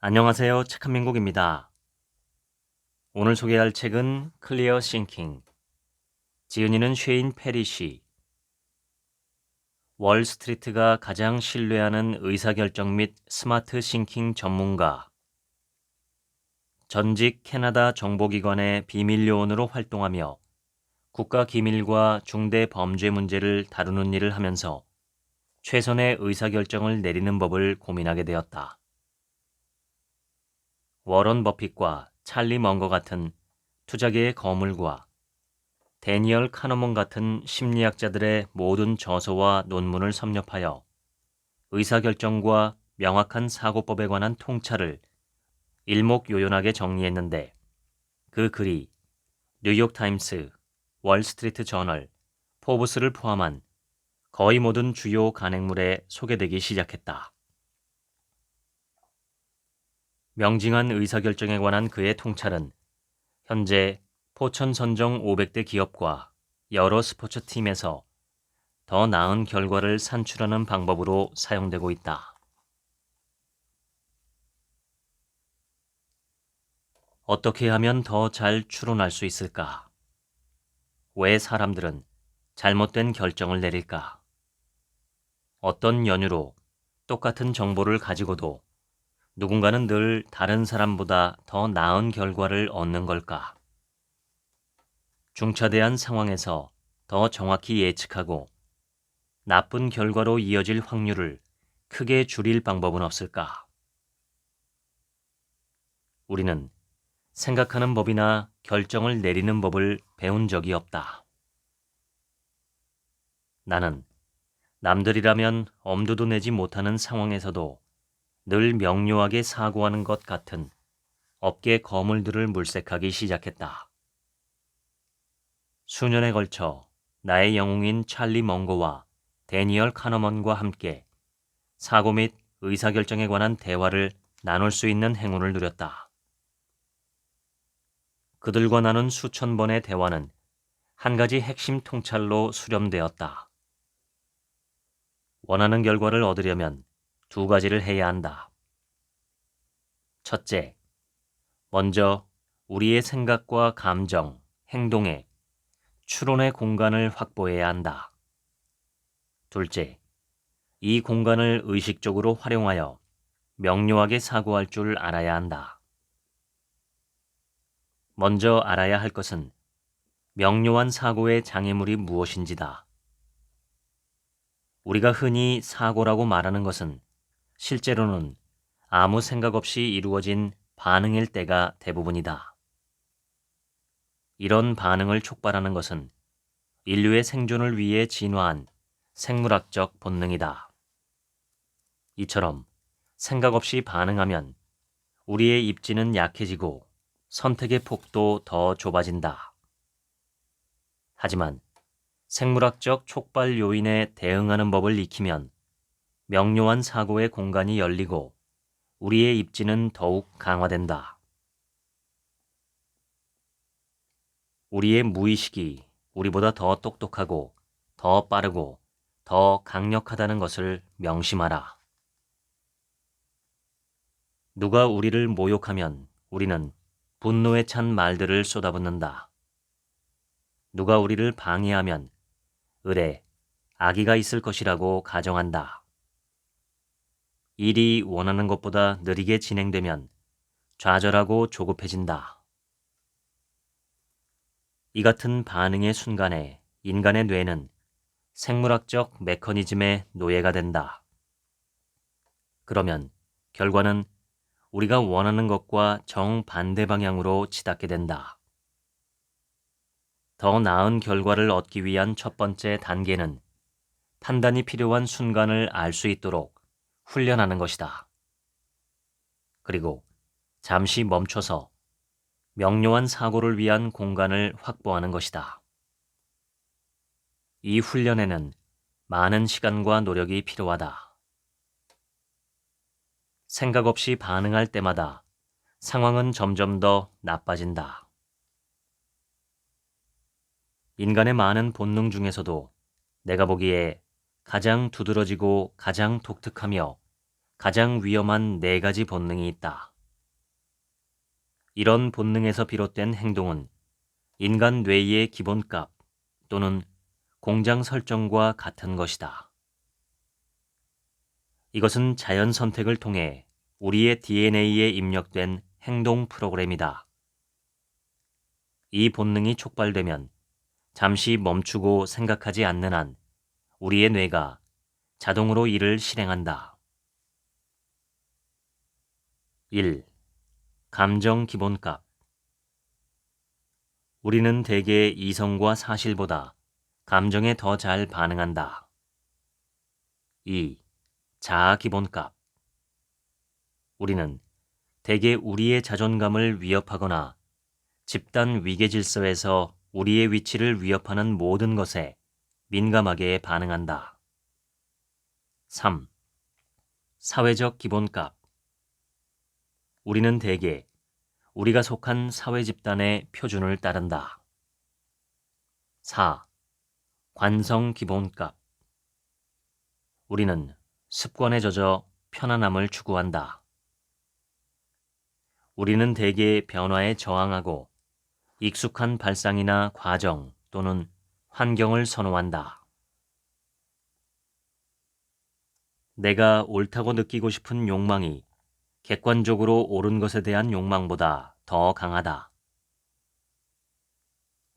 안녕하세요. 책 한민국입니다. 오늘 소개할 책은 클리어 싱킹. 지은이는 쉐인 페리시. 월스트리트가 가장 신뢰하는 의사결정 및 스마트 싱킹 전문가. 전직 캐나다 정보기관의 비밀요원으로 활동하며 국가 기밀과 중대 범죄 문제를 다루는 일을 하면서 최선의 의사결정을 내리는 법을 고민하게 되었다. 워런 버핏과 찰리 먼거 같은 투자계의 거물과 데니얼 카너먼 같은 심리학자들의 모든 저서와 논문을 섭렵하여 의사결정과 명확한 사고법에 관한 통찰을 일목요연하게 정리했는데 그 글이 뉴욕타임스, 월스트리트 저널, 포브스를 포함한 거의 모든 주요 간행물에 소개되기 시작했다. 명징한 의사결정에 관한 그의 통찰은 현재 포천 선정 500대 기업과 여러 스포츠팀에서 더 나은 결과를 산출하는 방법으로 사용되고 있다. 어떻게 하면 더 잘 추론할 수 있을까? 왜 사람들은 잘못된 결정을 내릴까? 어떤 연유로 똑같은 정보를 가지고도 누군가는 늘 다른 사람보다 더 나은 결과를 얻는 걸까? 중차대한 상황에서 더 정확히 예측하고 나쁜 결과로 이어질 확률을 크게 줄일 방법은 없을까? 우리는 생각하는 법이나 결정을 내리는 법을 배운 적이 없다. 나는 남들이라면 엄두도 내지 못하는 상황에서도 늘 명료하게 사고하는 것 같은 업계 거물들을 물색하기 시작했다. 수년에 걸쳐 나의 영웅인 찰리 먼거와 데니얼 카너먼과 함께 사고 및 의사결정에 관한 대화를 나눌 수 있는 행운을 누렸다. 그들과 나눈 수천 번의 대화는 한 가지 핵심 통찰로 수렴되었다. 원하는 결과를 얻으려면 두 가지를 해야 한다. 첫째, 먼저 우리의 생각과 감정, 행동에 추론의 공간을 확보해야 한다. 둘째, 이 공간을 의식적으로 활용하여 명료하게 사고할 줄 알아야 한다. 먼저 알아야 할 것은 명료한 사고의 장애물이 무엇인지다. 우리가 흔히 사고라고 말하는 것은 실제로는 아무 생각 없이 이루어진 반응일 때가 대부분이다. 이런 반응을 촉발하는 것은 인류의 생존을 위해 진화한 생물학적 본능이다. 이처럼 생각 없이 반응하면 우리의 입지는 약해지고 선택의 폭도 더 좁아진다. 하지만 생물학적 촉발 요인에 대응하는 법을 익히면 명료한 사고의 공간이 열리고 우리의 입지는 더욱 강화된다. 우리의 무의식이 우리보다 더 똑똑하고 더 빠르고 더 강력하다는 것을 명심하라. 누가 우리를 모욕하면 우리는 분노에 찬 말들을 쏟아붓는다. 누가 우리를 방해하면 을에 악의가 있을 것이라고 가정한다. 일이 원하는 것보다 느리게 진행되면 좌절하고 조급해진다. 이 같은 반응의 순간에 인간의 뇌는 생물학적 메커니즘의 노예가 된다. 그러면 결과는 우리가 원하는 것과 정반대 방향으로 치닫게 된다. 더 나은 결과를 얻기 위한 첫 번째 단계는 판단이 필요한 순간을 알 수 있도록 훈련하는 것이다. 그리고 잠시 멈춰서 명료한 사고를 위한 공간을 확보하는 것이다. 이 훈련에는 많은 시간과 노력이 필요하다. 생각 없이 반응할 때마다 상황은 점점 더 나빠진다. 인간의 많은 본능 중에서도 내가 보기에 가장 두드러지고 가장 독특하며 가장 위험한 네 가지 본능이 있다. 이런 본능에서 비롯된 행동은 인간 뇌의 기본값 또는 공장 설정과 같은 것이다. 이것은 자연 선택을 통해 우리의 DNA에 입력된 행동 프로그램이다. 이 본능이 촉발되면 잠시 멈추고 생각하지 않는 한 우리의 뇌가 자동으로 이를 실행한다. 1. 감정 기본값. 우리는 대개 이성과 사실보다 감정에 더 잘 반응한다. 2. 자아 기본값. 우리는 대개 우리의 자존감을 위협하거나 집단 위계 질서에서 우리의 위치를 위협하는 모든 것에 민감하게 반응한다. 3. 사회적 기본값. 우리는 대개 우리가 속한 사회 집단의 표준을 따른다. 4. 관성 기본값. 우리는 습관에 젖어 편안함을 추구한다. 우리는 대개 변화에 저항하고 익숙한 발상이나 과정 또는 환경을 선호한다. 내가 옳다고 느끼고 싶은 욕망이 객관적으로 옳은 것에 대한 욕망보다 더 강하다.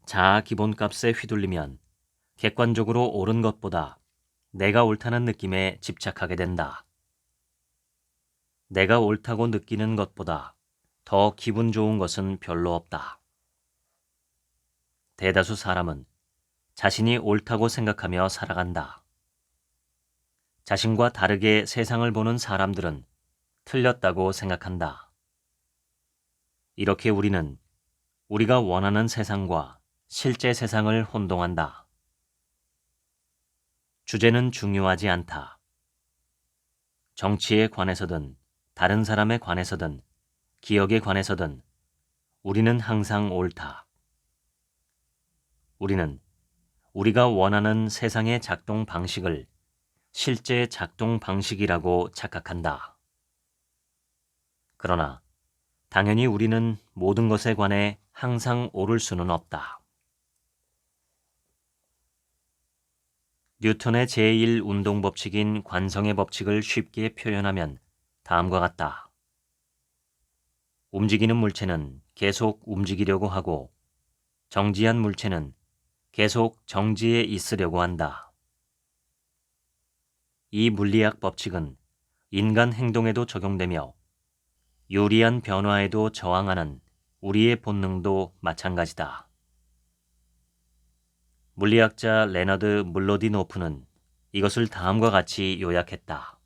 자아 기본값에 휘둘리면 객관적으로 옳은 것보다 내가 옳다는 느낌에 집착하게 된다. 내가 옳다고 느끼는 것보다 더 기분 좋은 것은 별로 없다. 대다수 사람은 자신이 옳다고 생각하며 살아간다. 자신과 다르게 세상을 보는 사람들은 틀렸다고 생각한다. 이렇게 우리는 우리가 원하는 세상과 실제 세상을 혼동한다. 주제는 중요하지 않다. 정치에 관해서든 다른 사람에 관해서든 기억에 관해서든 우리는 항상 옳다. 우리는 우리가 원하는 세상의 작동 방식을 실제 작동 방식이라고 착각한다. 그러나 당연히 우리는 모든 것에 관해 항상 옳을 수는 없다. 뉴턴의 제1운동 법칙인 관성의 법칙을 쉽게 표현하면 다음과 같다. 움직이는 물체는 계속 움직이려고 하고 정지한 물체는 계속 정지해 있으려고 한다. 이 물리학 법칙은 인간 행동에도 적용되며 유리한 변화에도 저항하는 우리의 본능도 마찬가지다. 물리학자 레너드 물로디노프는 이것을 다음과 같이 요약했다.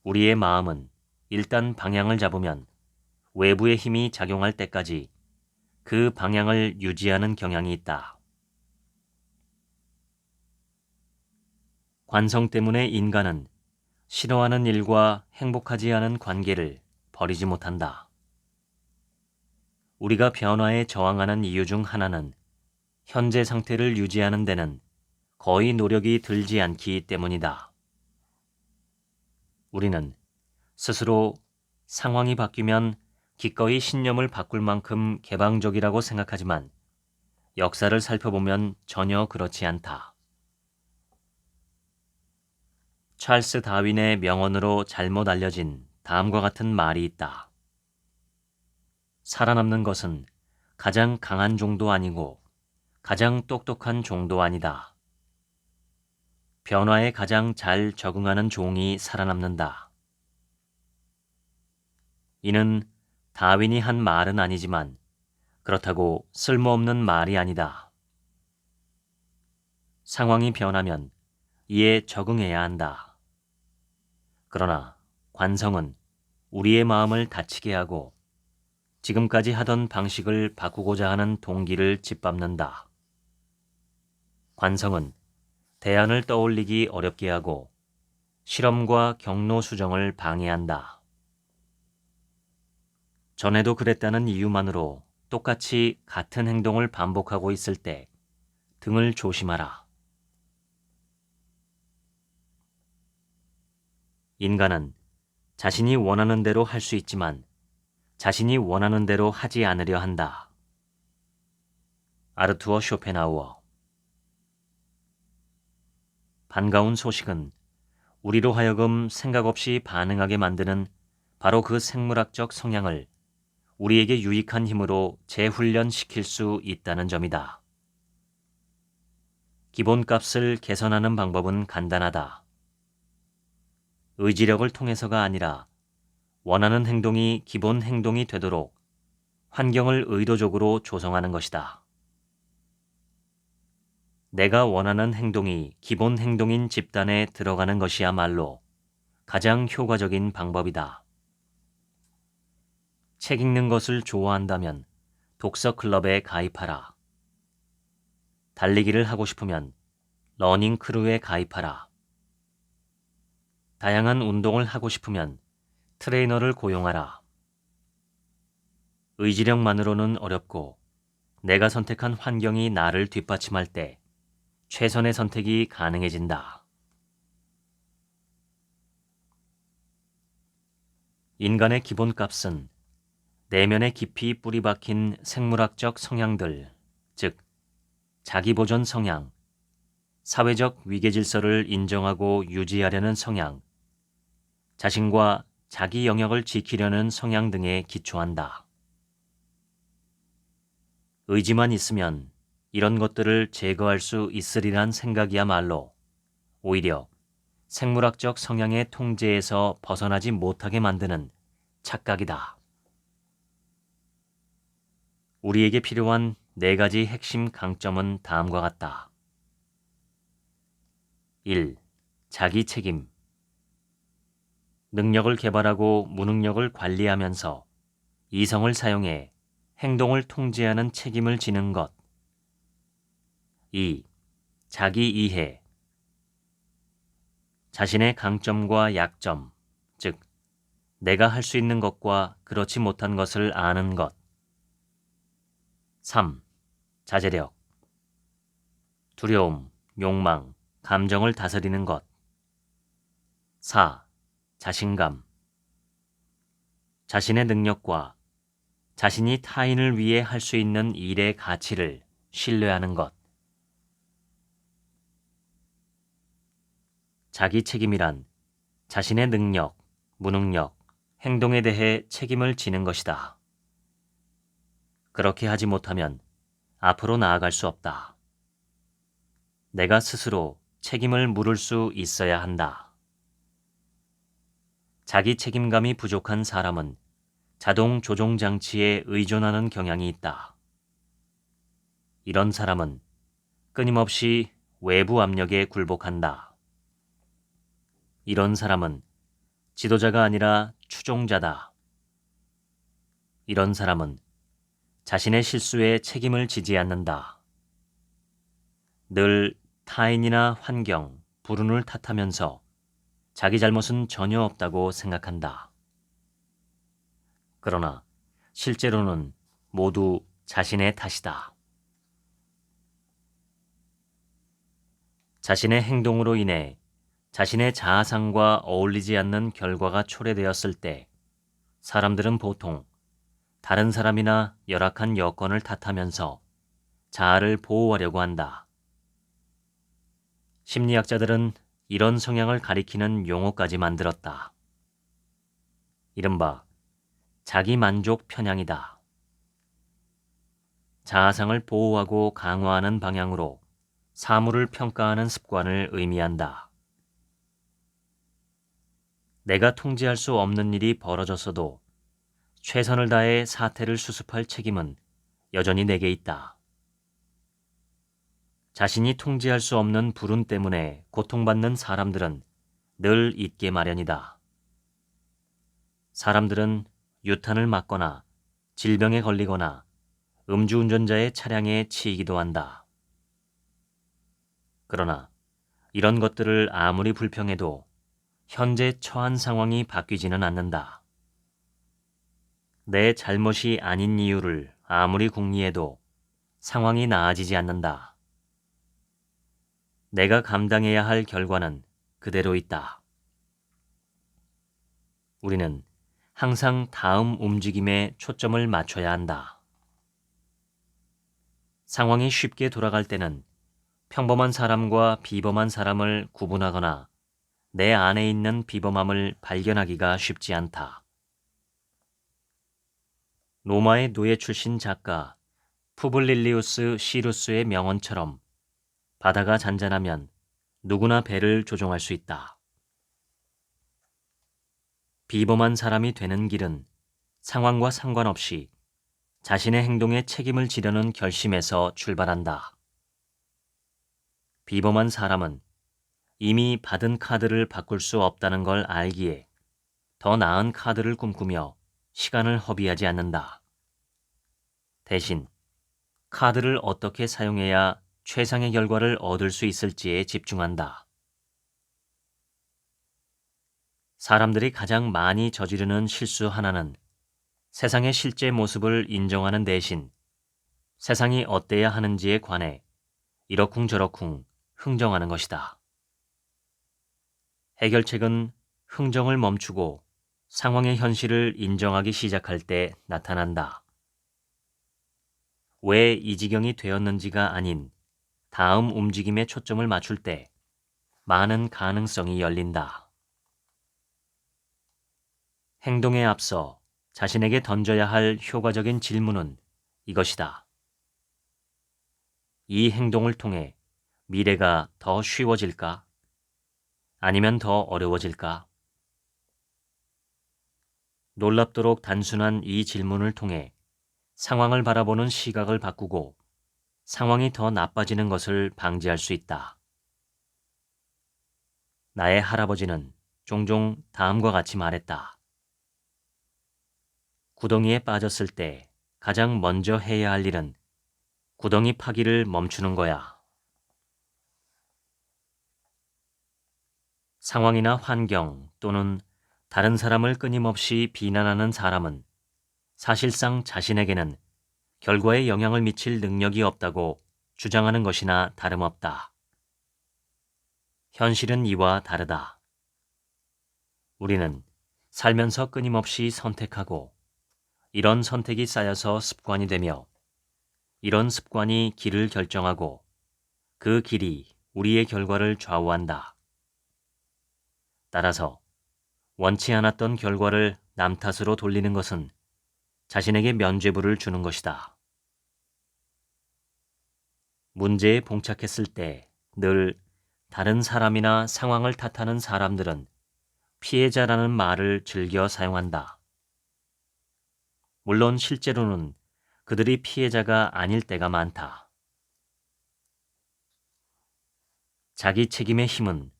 우리의 마음은 일단 방향을 잡으면 외부의 힘이 작용할 때까지 그 방향을 유지하는 경향이 있다. 관성 때문에 인간은 싫어하는 일과 행복하지 않은 관계를 버리지 못한다. 우리가 변화에 저항하는 이유 중 하나는 현재 상태를 유지하는 데는 거의 노력이 들지 않기 때문이다. 우리는 스스로 상황이 바뀌면 기꺼이 신념을 바꿀 만큼 개방적이라고 생각하지만 역사를 살펴보면 전혀 그렇지 않다. 찰스 다윈의 명언으로 잘못 알려진 다음과 같은 말이 있다. 살아남는 것은 가장 강한 종도 아니고 가장 똑똑한 종도 아니다. 변화에 가장 잘 적응하는 종이 살아남는다. 이는 다윈이 한 말은 아니지만 그렇다고 쓸모없는 말이 아니다. 상황이 변하면 이에 적응해야 한다. 그러나 관성은 우리의 마음을 다치게 하고 지금까지 하던 방식을 바꾸고자 하는 동기를 짓밟는다. 관성은 대안을 떠올리기 어렵게 하고 실험과 경로 수정을 방해한다. 전에도 그랬다는 이유만으로 똑같이 같은 행동을 반복하고 있을 때 등을 조심하라. 인간은 자신이 원하는 대로 할 수 있지만 자신이 원하는 대로 하지 않으려 한다. 아르투어 쇼펜하우어. 반가운 소식은 우리로 하여금 생각 없이 반응하게 만드는 바로 그 생물학적 성향을 우리에게 유익한 힘으로 재훈련시킬 수 있다는 점이다. 기본값을 개선하는 방법은 간단하다. 의지력을 통해서가 아니라 원하는 행동이 기본 행동이 되도록 환경을 의도적으로 조성하는 것이다. 내가 원하는 행동이 기본 행동인 집단에 들어가는 것이야말로 가장 효과적인 방법이다. 책 읽는 것을 좋아한다면 독서 클럽에 가입하라. 달리기를 하고 싶으면 러닝 크루에 가입하라. 다양한 운동을 하고 싶으면 트레이너를 고용하라. 의지력만으로는 어렵고 내가 선택한 환경이 나를 뒷받침할 때 최선의 선택이 가능해진다. 인간의 기본값은 내면에 깊이 뿌리박힌 생물학적 성향들, 즉 자기보존 성향, 사회적 위계질서를 인정하고 유지하려는 성향, 자신과 자기 영역을 지키려는 성향 등에 기초한다. 의지만 있으면 이런 것들을 제거할 수 있으리란 생각이야말로 오히려 생물학적 성향의 통제에서 벗어나지 못하게 만드는 착각이다. 우리에게 필요한 4가지 핵심 강점은 다음과 같다. 1. 자기 책임. 능력을 개발하고 무능력을 관리하면서 이성을 사용해 행동을 통제하는 책임을 지는 것. 2. 자기 이해. 자신의 강점과 약점, 즉 내가 할 수 있는 것과 그렇지 못한 것을 아는 것. 3. 자제력. 두려움, 욕망, 감정을 다스리는 것. 4. 자신감. 자신의 능력과 자신이 타인을 위해 할 수 있는 일의 가치를 신뢰하는 것. 자기 책임이란 자신의 능력, 무능력, 행동에 대해 책임을 지는 것이다. 그렇게 하지 못하면 앞으로 나아갈 수 없다. 내가 스스로 책임을 물을 수 있어야 한다. 자기 책임감이 부족한 사람은 자동 조종 장치에 의존하는 경향이 있다. 이런 사람은 끊임없이 외부 압력에 굴복한다. 이런 사람은 지도자가 아니라 추종자다. 이런 사람은 자신의 실수에 책임을 지지 않는다. 늘 타인이나 환경, 불운을 탓하면서 자기 잘못은 전혀 없다고 생각한다. 그러나 실제로는 모두 자신의 탓이다. 자신의 행동으로 인해 자신의 자아상과 어울리지 않는 결과가 초래되었을 때 사람들은 보통 다른 사람이나 열악한 여건을 탓하면서 자아를 보호하려고 한다. 심리학자들은 이런 성향을 가리키는 용어까지 만들었다. 이른바 자기만족 편향이다. 자아상을 보호하고 강화하는 방향으로 사물을 평가하는 습관을 의미한다. 내가 통제할 수 없는 일이 벌어졌어도 최선을 다해 사태를 수습할 책임은 여전히 내게 있다. 자신이 통제할 수 없는 불운 때문에 고통받는 사람들은 늘 있게 마련이다. 사람들은 유탄을 맞거나 질병에 걸리거나 음주운전자의 차량에 치이기도 한다. 그러나 이런 것들을 아무리 불평해도 현재 처한 상황이 바뀌지는 않는다. 내 잘못이 아닌 이유를 아무리 궁리해도 상황이 나아지지 않는다. 내가 감당해야 할 결과는 그대로 있다. 우리는 항상 다음 움직임에 초점을 맞춰야 한다. 상황이 쉽게 돌아갈 때는 평범한 사람과 비범한 사람을 구분하거나 내 안에 있는 비범함을 발견하기가 쉽지 않다. 로마의 노예 출신 작가 푸블릴리우스 시루스의 명언처럼 바다가 잔잔하면 누구나 배를 조종할 수 있다. 비범한 사람이 되는 길은 상황과 상관없이 자신의 행동에 책임을 지려는 결심에서 출발한다. 비범한 사람은 이미 받은 카드를 바꿀 수 없다는 걸 알기에 더 나은 카드를 꿈꾸며 시간을 허비하지 않는다. 대신 카드를 어떻게 사용해야 최상의 결과를 얻을 수 있을지에 집중한다. 사람들이 가장 많이 저지르는 실수 하나는 세상의 실제 모습을 인정하는 대신 세상이 어때야 하는지에 관해 이러쿵저러쿵 흥정하는 것이다. 해결책은 흥정을 멈추고 상황의 현실을 인정하기 시작할 때 나타난다. 왜 이 지경이 되었는지가 아닌 다음 움직임에 초점을 맞출 때 많은 가능성이 열린다. 행동에 앞서 자신에게 던져야 할 효과적인 질문은 이것이다. 이 행동을 통해 미래가 더 쉬워질까? 아니면 더 어려워질까? 놀랍도록 단순한 이 질문을 통해 상황을 바라보는 시각을 바꾸고 상황이 더 나빠지는 것을 방지할 수 있다. 나의 할아버지는 종종 다음과 같이 말했다. 구덩이에 빠졌을 때 가장 먼저 해야 할 일은 구덩이 파기를 멈추는 거야. 상황이나 환경 또는 다른 사람을 끊임없이 비난하는 사람은 사실상 자신에게는 결과에 영향을 미칠 능력이 없다고 주장하는 것이나 다름없다. 현실은 이와 다르다. 우리는 살면서 끊임없이 선택하고 이런 선택이 쌓여서 습관이 되며 이런 습관이 길을 결정하고 그 길이 우리의 결과를 좌우한다. 따라서 원치 않았던 결과를 남 탓으로 돌리는 것은 자신에게 면죄부를 주는 것이다. 문제에 봉착했을 때 늘 다른 사람이나 상황을 탓하는 사람들은 피해자라는 말을 즐겨 사용한다. 물론 실제로는 그들이 피해자가 아닐 때가 많다. 자기 책임의 힘은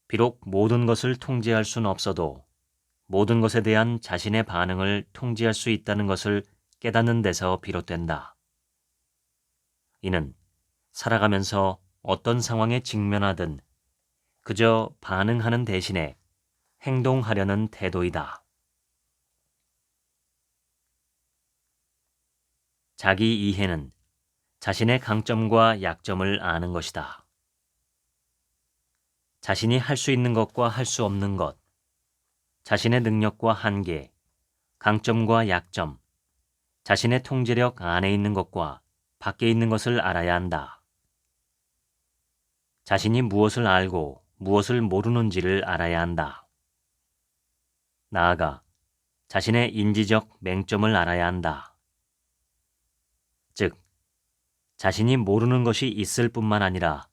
비록 모든 것을 통제할 수는 없어도 모든 것에 대한 자신의 반응을 통제할 수 있다는 것을 깨닫는 데서 비롯된다. 이는 살아가면서 어떤 상황에 직면하든 그저 반응하는 대신에 행동하려는 태도이다. 자기 이해는 자신의 강점과 약점을 아는 것이다. 자신이 할 수 있는 것과 할 수 없는 것, 자신의 능력과 한계, 강점과 약점, 자신의 통제력 안에 있는 것과 밖에 있는 것을 알아야 한다. 자신이 무엇을 알고 무엇을 모르는지를 알아야 한다. 나아가 자신의 인지적 맹점을 알아야 한다. 즉, 자신이 모르는 것이 있을 뿐만 아니라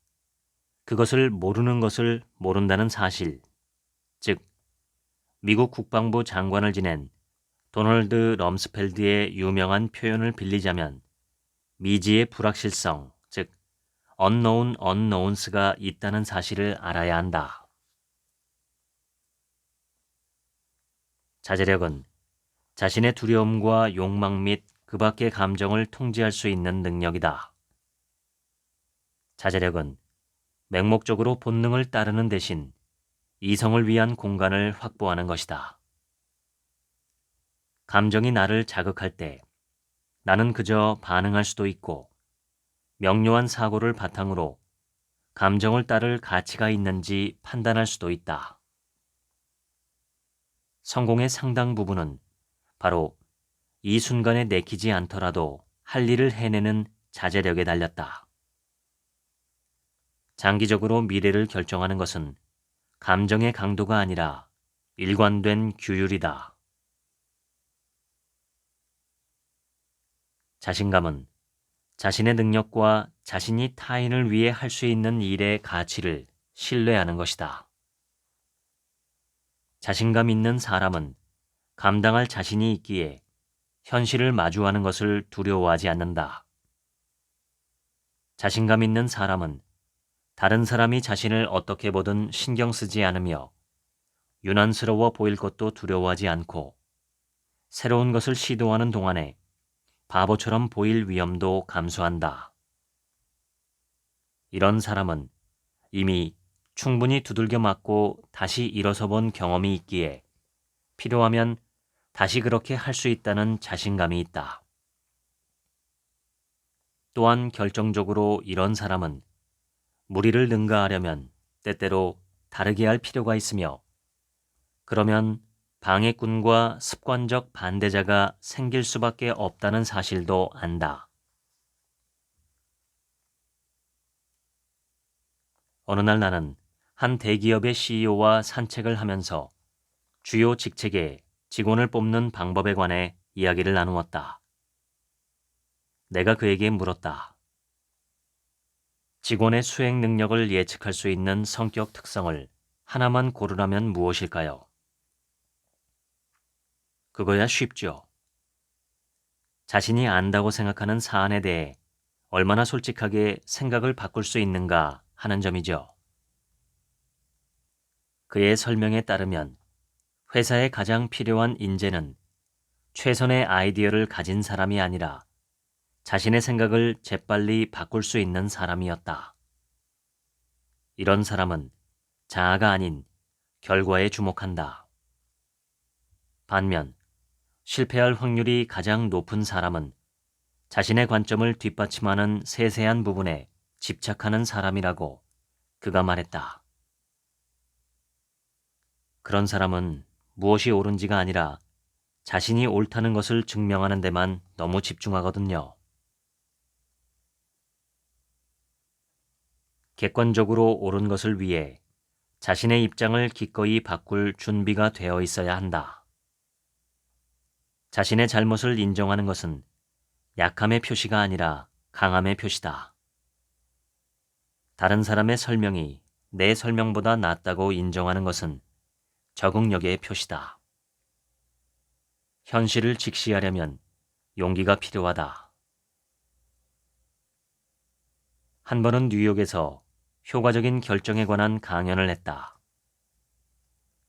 그것을 모르는 것을 모른다는 사실, 즉, 미국 국방부 장관을 지낸 도널드 럼스펠드의 유명한 표현을 빌리자면 미지의 불확실성, 즉 unknown unknowns가 있다는 사실을 알아야 한다. 자제력은 자신의 두려움과 욕망 및 그 밖의 감정을 통제할 수 있는 능력이다. 자제력은 맹목적으로 본능을 따르는 대신 이성을 위한 공간을 확보하는 것이다. 감정이 나를 자극할 때 나는 그저 반응할 수도 있고 명료한 사고를 바탕으로 감정을 따를 가치가 있는지 판단할 수도 있다. 성공의 상당 부분은 바로 이 순간에 내키지 않더라도 할 일을 해내는 자제력에 달렸다. 장기적으로 미래를 결정하는 것은 감정의 강도가 아니라 일관된 규율이다. 자신감은 자신의 능력과 자신이 타인을 위해 할 수 있는 일의 가치를 신뢰하는 것이다. 자신감 있는 사람은 감당할 자신이 있기에 현실을 마주하는 것을 두려워하지 않는다. 자신감 있는 사람은 다른 사람이 자신을 어떻게 보든 신경 쓰지 않으며 유난스러워 보일 것도 두려워하지 않고 새로운 것을 시도하는 동안에 바보처럼 보일 위험도 감수한다. 이런 사람은 이미 충분히 두들겨 맞고 다시 일어서 본 경험이 있기에 필요하면 다시 그렇게 할 수 있다는 자신감이 있다. 또한 결정적으로 이런 사람은 무리를 능가하려면 때때로 다르게 할 필요가 있으며 그러면 방해꾼과 습관적 반대자가 생길 수밖에 없다는 사실도 안다. 어느 날 나는 한 대기업의 CEO와 산책을 하면서 주요 직책에 직원을 뽑는 방법에 관해 이야기를 나누었다. 내가 그에게 물었다. 직원의 수행 능력을 예측할 수 있는 성격 특성을 하나만 고르라면 무엇일까요? 그거야 쉽죠. 자신이 안다고 생각하는 사안에 대해 얼마나 솔직하게 생각을 바꿀 수 있는가 하는 점이죠. 그의 설명에 따르면 회사에 가장 필요한 인재는 최선의 아이디어를 가진 사람이 아니라 자신의 생각을 재빨리 바꿀 수 있는 사람이었다. 이런 사람은 자아가 아닌 결과에 주목한다. 반면 실패할 확률이 가장 높은 사람은 자신의 관점을 뒷받침하는 세세한 부분에 집착하는 사람이라고 그가 말했다. 그런 사람은 무엇이 옳은지가 아니라 자신이 옳다는 것을 증명하는 데만 너무 집중하거든요. 객관적으로 옳은 것을 위해 자신의 입장을 기꺼이 바꿀 준비가 되어 있어야 한다. 자신의 잘못을 인정하는 것은 약함의 표시가 아니라 강함의 표시다. 다른 사람의 설명이 내 설명보다 낫다고 인정하는 것은 적응력의 표시다. 현실을 직시하려면 용기가 필요하다. 한 번은 뉴욕에서 효과적인 결정에 관한 강연을 했다.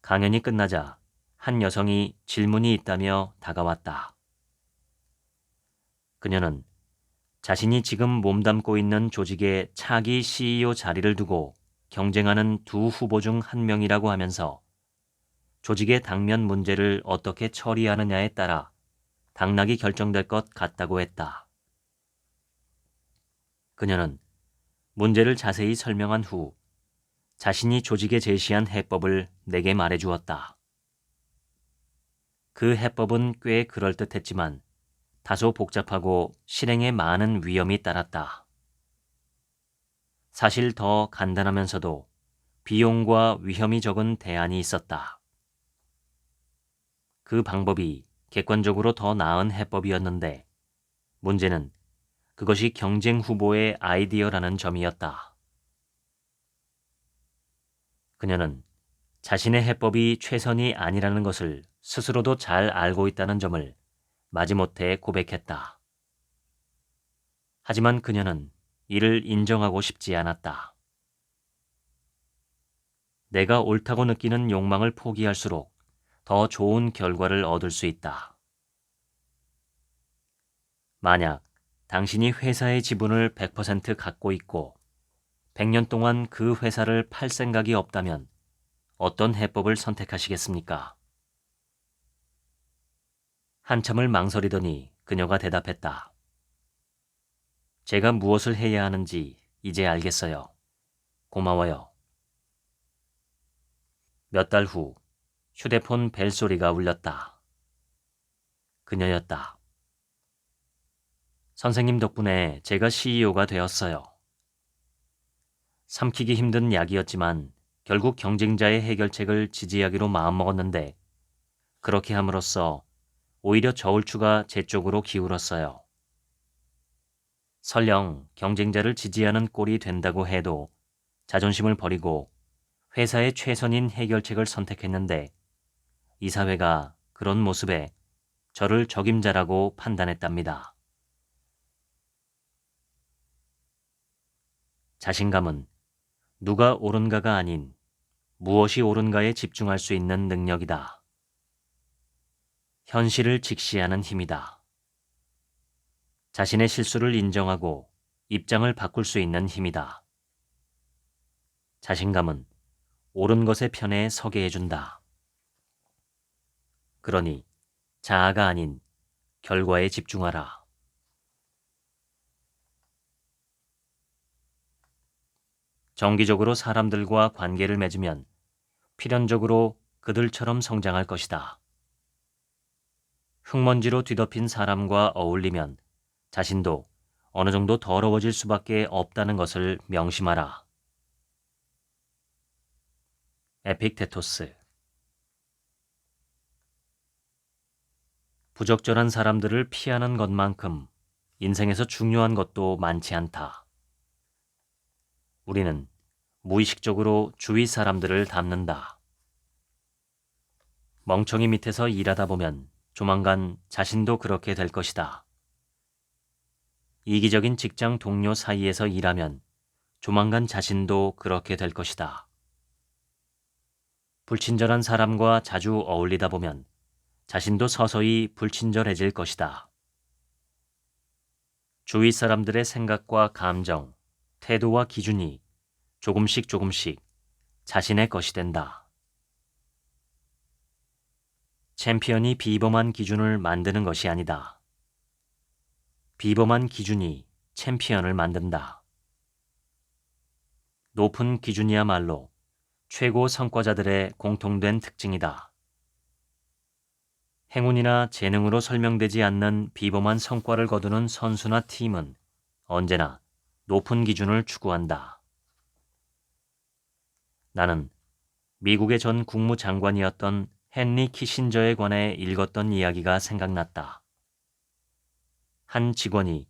강연이 끝나자 한 여성이 질문이 있다며 다가왔다. 그녀는 자신이 지금 몸담고 있는 조직의 차기 CEO 자리를 두고 경쟁하는 두 후보 중 한 명이라고 하면서 조직의 당면 문제를 어떻게 처리하느냐에 따라 당락이 결정될 것 같다고 했다. 그녀는 문제를 자세히 설명한 후 자신이 조직에 제시한 해법을 내게 말해주었다. 그 해법은 꽤 그럴듯했지만 다소 복잡하고 실행에 많은 위험이 따랐다. 사실 더 간단하면서도 비용과 위험이 적은 대안이 있었다. 그 방법이 객관적으로 더 나은 해법이었는데 문제는 그것이 경쟁 후보의 아이디어라는 점이었다. 그녀는 자신의 해법이 최선이 아니라는 것을 스스로도 잘 알고 있다는 점을 마지못해 고백했다. 하지만 그녀는 이를 인정하고 싶지 않았다. 내가 옳다고 느끼는 욕망을 포기할수록 더 좋은 결과를 얻을 수 있다. 만약 당신이 회사의 지분을 100% 갖고 있고 100년 동안 그 회사를 팔 생각이 없다면 어떤 해법을 선택하시겠습니까? 한참을 망설이더니 그녀가 대답했다. 제가 무엇을 해야 하는지 이제 알겠어요. 고마워요. 몇 달 후 휴대폰 벨소리가 울렸다. 그녀였다. 선생님 덕분에 제가 CEO가 되었어요. 삼키기 힘든 약이었지만 결국 경쟁자의 해결책을 지지하기로 마음먹었는데 그렇게 함으로써 오히려 저울추가 제 쪽으로 기울었어요. 설령 경쟁자를 지지하는 꼴이 된다고 해도 자존심을 버리고 회사의 최선인 해결책을 선택했는데 이사회가 그런 모습에 저를 적임자라고 판단했답니다. 자신감은 누가 옳은가가 아닌 무엇이 옳은가에 집중할 수 있는 능력이다. 현실을 직시하는 힘이다. 자신의 실수를 인정하고 입장을 바꿀 수 있는 힘이다. 자신감은 옳은 것의 편에 서게 해준다. 그러니 자아가 아닌 결과에 집중하라. 정기적으로 사람들과 관계를 맺으면 필연적으로 그들처럼 성장할 것이다. 흙먼지로 뒤덮인 사람과 어울리면 자신도 어느 정도 더러워질 수밖에 없다는 것을 명심하라. 에픽테토스. 부적절한 사람들을 피하는 것만큼 인생에서 중요한 것도 많지 않다. 우리는 무의식적으로 주위 사람들을 닮는다. 멍청이 밑에서 일하다 보면 조만간 자신도 그렇게 될 것이다. 이기적인 직장 동료 사이에서 일하면 조만간 자신도 그렇게 될 것이다. 불친절한 사람과 자주 어울리다 보면 자신도 서서히 불친절해질 것이다. 주위 사람들의 생각과 감정, 태도와 기준이 조금씩 자신의 것이 된다. 챔피언이 비범한 기준을 만드는 것이 아니다. 비범한 기준이 챔피언을 만든다. 높은 기준이야말로 최고 성과자들의 공통된 특징이다. 행운이나 재능으로 설명되지 않는 비범한 성과를 거두는 선수나 팀은 언제나 높은 기준을 추구한다. 나는 미국의 전 국무장관이었던 헨리 키신저에 관해 읽었던 이야기가 생각났다. 한 직원이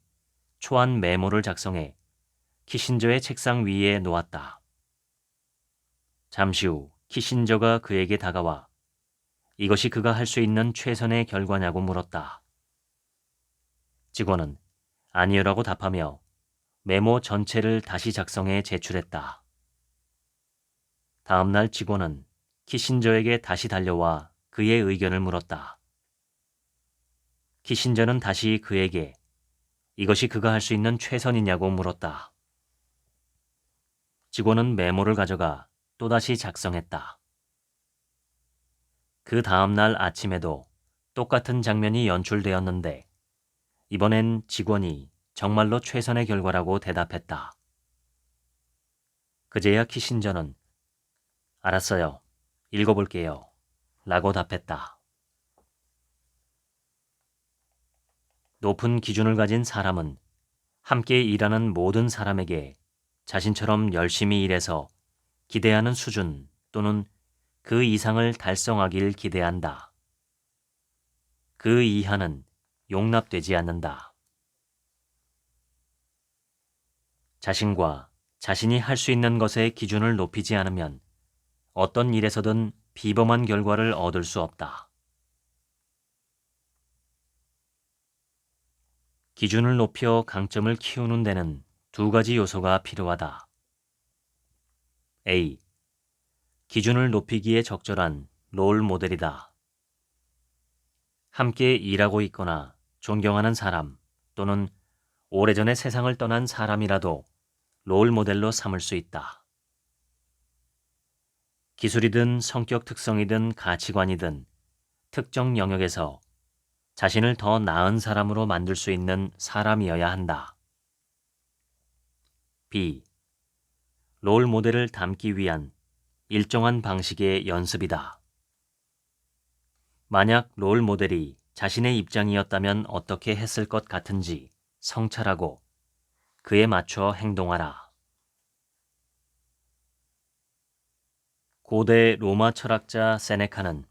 초안 메모를 작성해 키신저의 책상 위에 놓았다. 잠시 후 키신저가 그에게 다가와 이것이 그가 할 수 있는 최선의 결과냐고 물었다. 직원은 아니요라고 답하며 메모 전체를 다시 작성해 제출했다. 다음 날 직원은 키신저에게 다시 달려와 그의 의견을 물었다. 키신저는 다시 그에게 이것이 그가 할 수 있는 최선이냐고 물었다. 직원은 메모를 가져가 또다시 작성했다. 그 다음 날 아침에도 똑같은 장면이 연출되었는데 이번엔 직원이 정말로 최선의 결과라고 대답했다. 그제야 키신저는 알았어요. 읽어볼게요. 라고 답했다. 높은 기준을 가진 사람은 함께 일하는 모든 사람에게 자신처럼 열심히 일해서 기대하는 수준 또는 그 이상을 달성하길 기대한다. 그 이하는 용납되지 않는다. 자신과 자신이 할 수 있는 것의 기준을 높이지 않으면 어떤 일에서든 비범한 결과를 얻을 수 없다. 기준을 높여 강점을 키우는 데는 두 가지 요소가 필요하다. A. 기준을 높이기에 적절한 롤 모델이다. 함께 일하고 있거나 존경하는 사람 또는 오래전에 세상을 떠난 사람이라도 롤 모델로 삼을 수 있다. 기술이든 성격 특성이든 가치관이든 특정 영역에서 자신을 더 나은 사람으로 만들 수 있는 사람이어야 한다. B. 롤 모델을 닮기 위한 일정한 방식의 연습이다. 만약 롤 모델이 자신의 입장이었다면 어떻게 했을 것 같은지 성찰하고 그에 맞춰 행동하라. 고대 로마 철학자 세네카는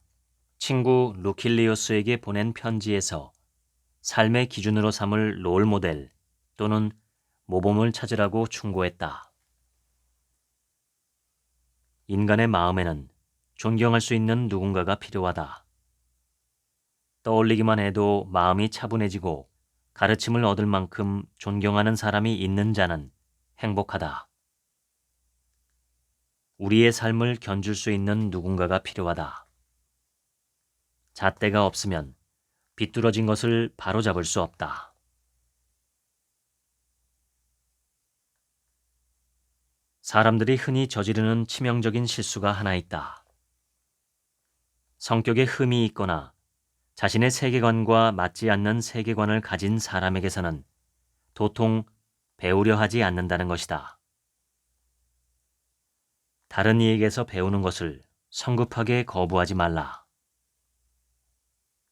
친구 루킬리우스에게 보낸 편지에서 삶의 기준으로 삼을 롤 모델 또는 모범을 찾으라고 충고했다. 인간의 마음에는 존경할 수 있는 누군가가 필요하다. 떠올리기만 해도 마음이 차분해지고 가르침을 얻을 만큼 존경하는 사람이 있는 자는 행복하다. 우리의 삶을 견줄 수 있는 누군가가 필요하다. 잣대가 없으면 비뚤어진 것을 바로잡을 수 없다. 사람들이 흔히 저지르는 치명적인 실수가 하나 있다. 성격에 흠이 있거나 자신의 세계관과 맞지 않는 세계관을 가진 사람에게서는 도통 배우려 하지 않는다는 것이다. 다른 이에게서 배우는 것을 성급하게 거부하지 말라.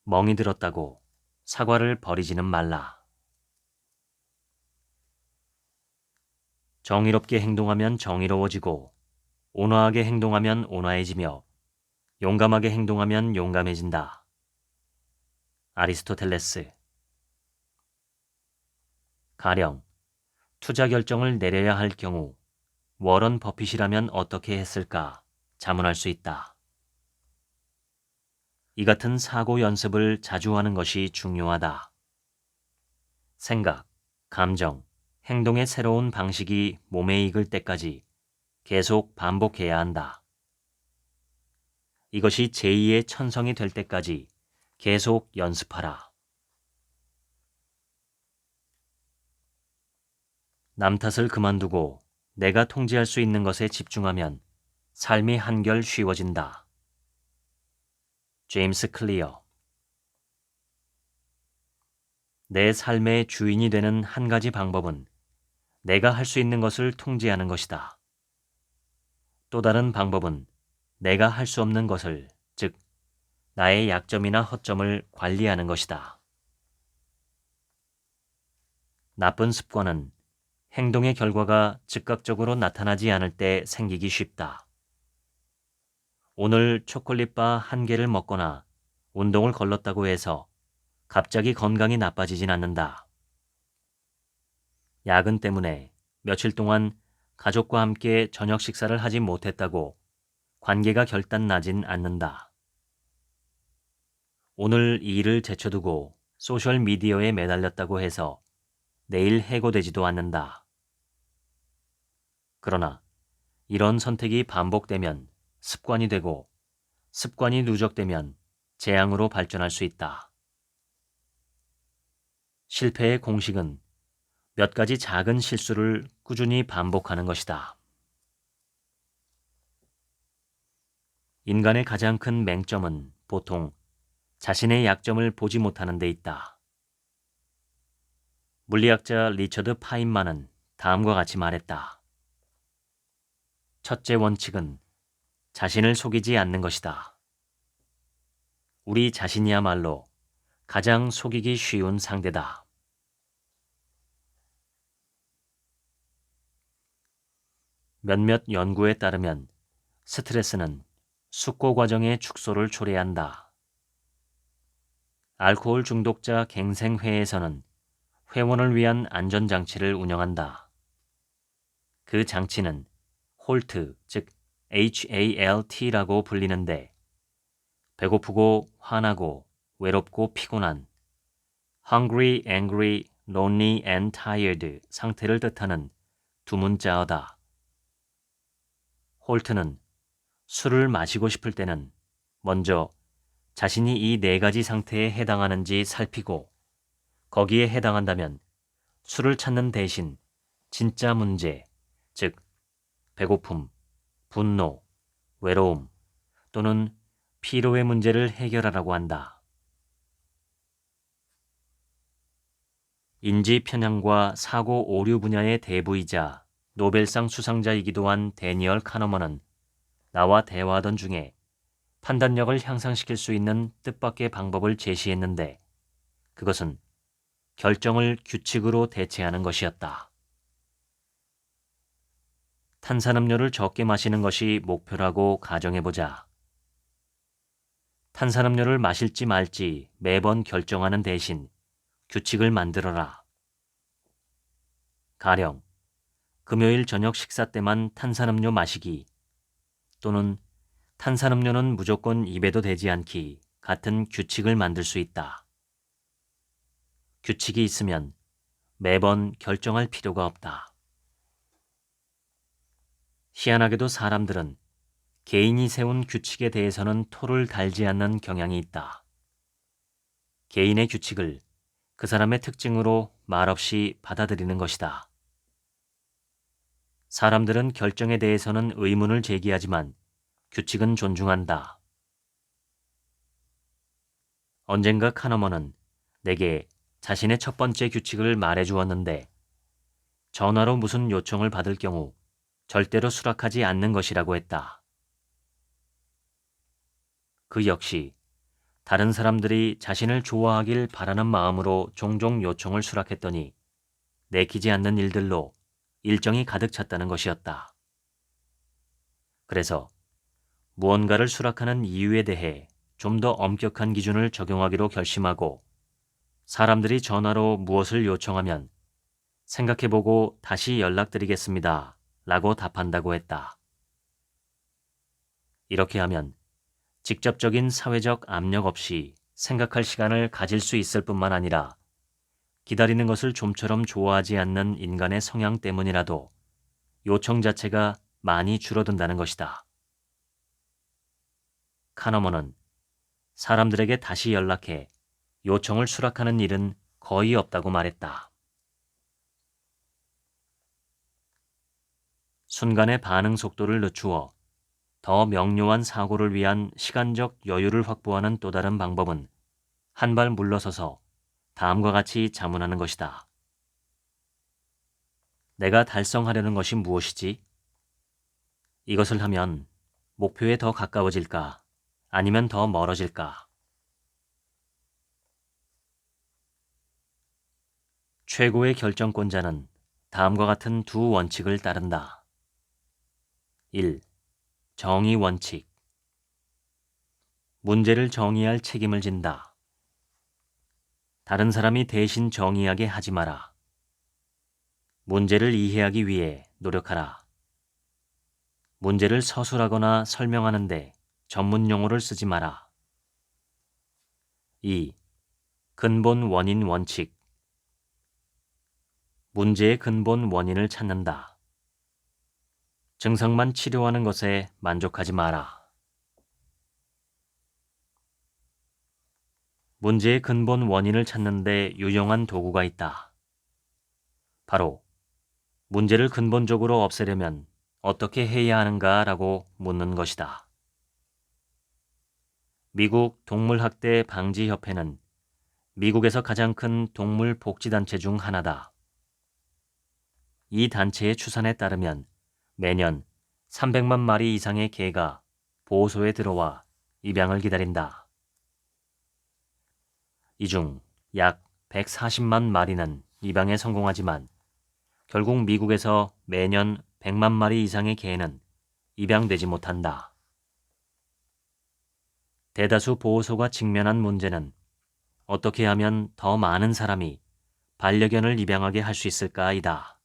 멍이 들었다고 사과를 버리지는 말라. 정의롭게 행동하면 정의로워지고 온화하게 행동하면 온화해지며 용감하게 행동하면 용감해진다. 아리스토텔레스. 가령 투자 결정을 내려야 할 경우 워런 버핏이라면 어떻게 했을까 자문할 수 있다. 이 같은 사고 연습을 자주 하는 것이 중요하다. 생각, 감정, 행동의 새로운 방식이 몸에 익을 때까지 계속 반복해야 한다. 이것이 제2의 천성이 될 때까지 계속 연습하라. 남 탓을 그만두고 내가 통제할 수 있는 것에 집중하면 삶이 한결 쉬워진다. 제임스 클리어. 내 삶의 주인이 되는 한 가지 방법은 내가 할 수 있는 것을 통제하는 것이다. 또 다른 방법은 내가 할 수 없는 것을, 즉 나의 약점이나 허점을 관리하는 것이다. 나쁜 습관은 행동의 결과가 즉각적으로 나타나지 않을 때 생기기 쉽다. 오늘 초콜릿바 한 개를 먹거나 운동을 걸렀다고 해서 갑자기 건강이 나빠지진 않는다. 야근 때문에 며칠 동안 가족과 함께 저녁 식사를 하지 못했다고 관계가 결단 나진 않는다. 오늘 이 일을 제쳐두고 소셜미디어에 매달렸다고 해서 내일 해고되지도 않는다. 그러나 이런 선택이 반복되면 습관이 되고 습관이 누적되면 재앙으로 발전할 수 있다. 실패의 공식은 몇 가지 작은 실수를 꾸준히 반복하는 것이다. 인간의 가장 큰 맹점은 보통 자신의 약점을 보지 못하는 데 있다. 물리학자 리처드 파인만은 다음과 같이 말했다. 첫째 원칙은 자신을 속이지 않는 것이다. 우리 자신이야말로 가장 속이기 쉬운 상대다. 몇몇 연구에 따르면 스트레스는 숙고 과정의 축소를 초래한다. 알코올 중독자 갱생회에서는 회원을 위한 안전장치를 운영한다. 그 장치는 홀트, 즉 HALT라고 불리는데 배고프고 화나고 외롭고 피곤한 hungry, angry, lonely and tired 상태를 뜻하는 두 문자어다. 홀트는 술을 마시고 싶을 때는 먼저 자신이 이 네 가지 상태에 해당하는지 살피고 거기에 해당한다면 술을 찾는 대신 진짜 문제, 즉 배고픔, 분노, 외로움 또는 피로의 문제를 해결하라고 한다. 인지 편향과 사고 오류 분야의 대부이자 노벨상 수상자이기도 한 데니얼 카너먼은 나와 대화하던 중에 판단력을 향상시킬 수 있는 뜻밖의 방법을 제시했는데 그것은 결정을 규칙으로 대체하는 것이었다. 탄산음료를 적게 마시는 것이 목표라고 가정해보자. 탄산음료를 마실지 말지 매번 결정하는 대신 규칙을 만들어라. 가령 금요일 저녁 식사 때만 탄산음료 마시기 또는 탄산음료는 무조건 입에도 대지 않기 같은 규칙을 만들 수 있다. 규칙이 있으면 매번 결정할 필요가 없다. 희한하게도 사람들은 개인이 세운 규칙에 대해서는 토를 달지 않는 경향이 있다. 개인의 규칙을 그 사람의 특징으로 말없이 받아들이는 것이다. 사람들은 결정에 대해서는 의문을 제기하지만 규칙은 존중한다. 언젠가 카너먼은 내게 자신의 첫 번째 규칙을 말해주었는데 전화로 무슨 요청을 받을 경우 절대로 수락하지 않는 것이라고 했다. 그 역시 다른 사람들이 자신을 좋아하길 바라는 마음으로 종종 요청을 수락했더니 내키지 않는 일들로 일정이 가득 찼다는 것이었다. 그래서 무언가를 수락하는 이유에 대해 좀 더 엄격한 기준을 적용하기로 결심하고 사람들이 전화로 무엇을 요청하면 생각해보고 다시 연락드리겠습니다 라고 답한다고 했다. 이렇게 하면 직접적인 사회적 압력 없이 생각할 시간을 가질 수 있을 뿐만 아니라 기다리는 것을 좀처럼 좋아하지 않는 인간의 성향 때문이라도 요청 자체가 많이 줄어든다는 것이다. 카너먼은 사람들에게 다시 연락해 요청을 수락하는 일은 거의 없다고 말했다. 순간의 반응 속도를 늦추어 더 명료한 사고를 위한 시간적 여유를 확보하는 또 다른 방법은 한 발 물러서서 다음과 같이 자문하는 것이다. 내가 달성하려는 것이 무엇이지? 이것을 하면 목표에 더 가까워질까? 아니면 더 멀어질까? 최고의 결정권자는 다음과 같은 두 원칙을 따른다. 1. 정의 원칙. 문제를 정의할 책임을 진다. 다른 사람이 대신 정의하게 하지 마라. 문제를 이해하기 위해 노력하라. 문제를 서술하거나 설명하는데 전문 용어를 쓰지 마라. 2. 근본 원인 원칙. 문제의 근본 원인을 찾는다. 증상만 치료하는 것에 만족하지 마라. 문제의 근본 원인을 찾는 데 유용한 도구가 있다. 바로 문제를 근본적으로 없애려면 어떻게 해야 하는가라고 묻는 것이다. 미국 동물학대 방지협회는 미국에서 가장 큰 동물 복지단체 중 하나다. 이 단체의 추산에 따르면 매년 300만 마리 이상의 개가 보호소에 들어와 입양을 기다린다. 이 중 약 140만 마리는 입양에 성공하지만 결국 미국에서 매년 100만 마리 이상의 개는 입양되지 못한다. 대다수 보호소가 직면한 문제는 어떻게 하면 더 많은 사람이 반려견을 입양하게 할 수 있을까이다.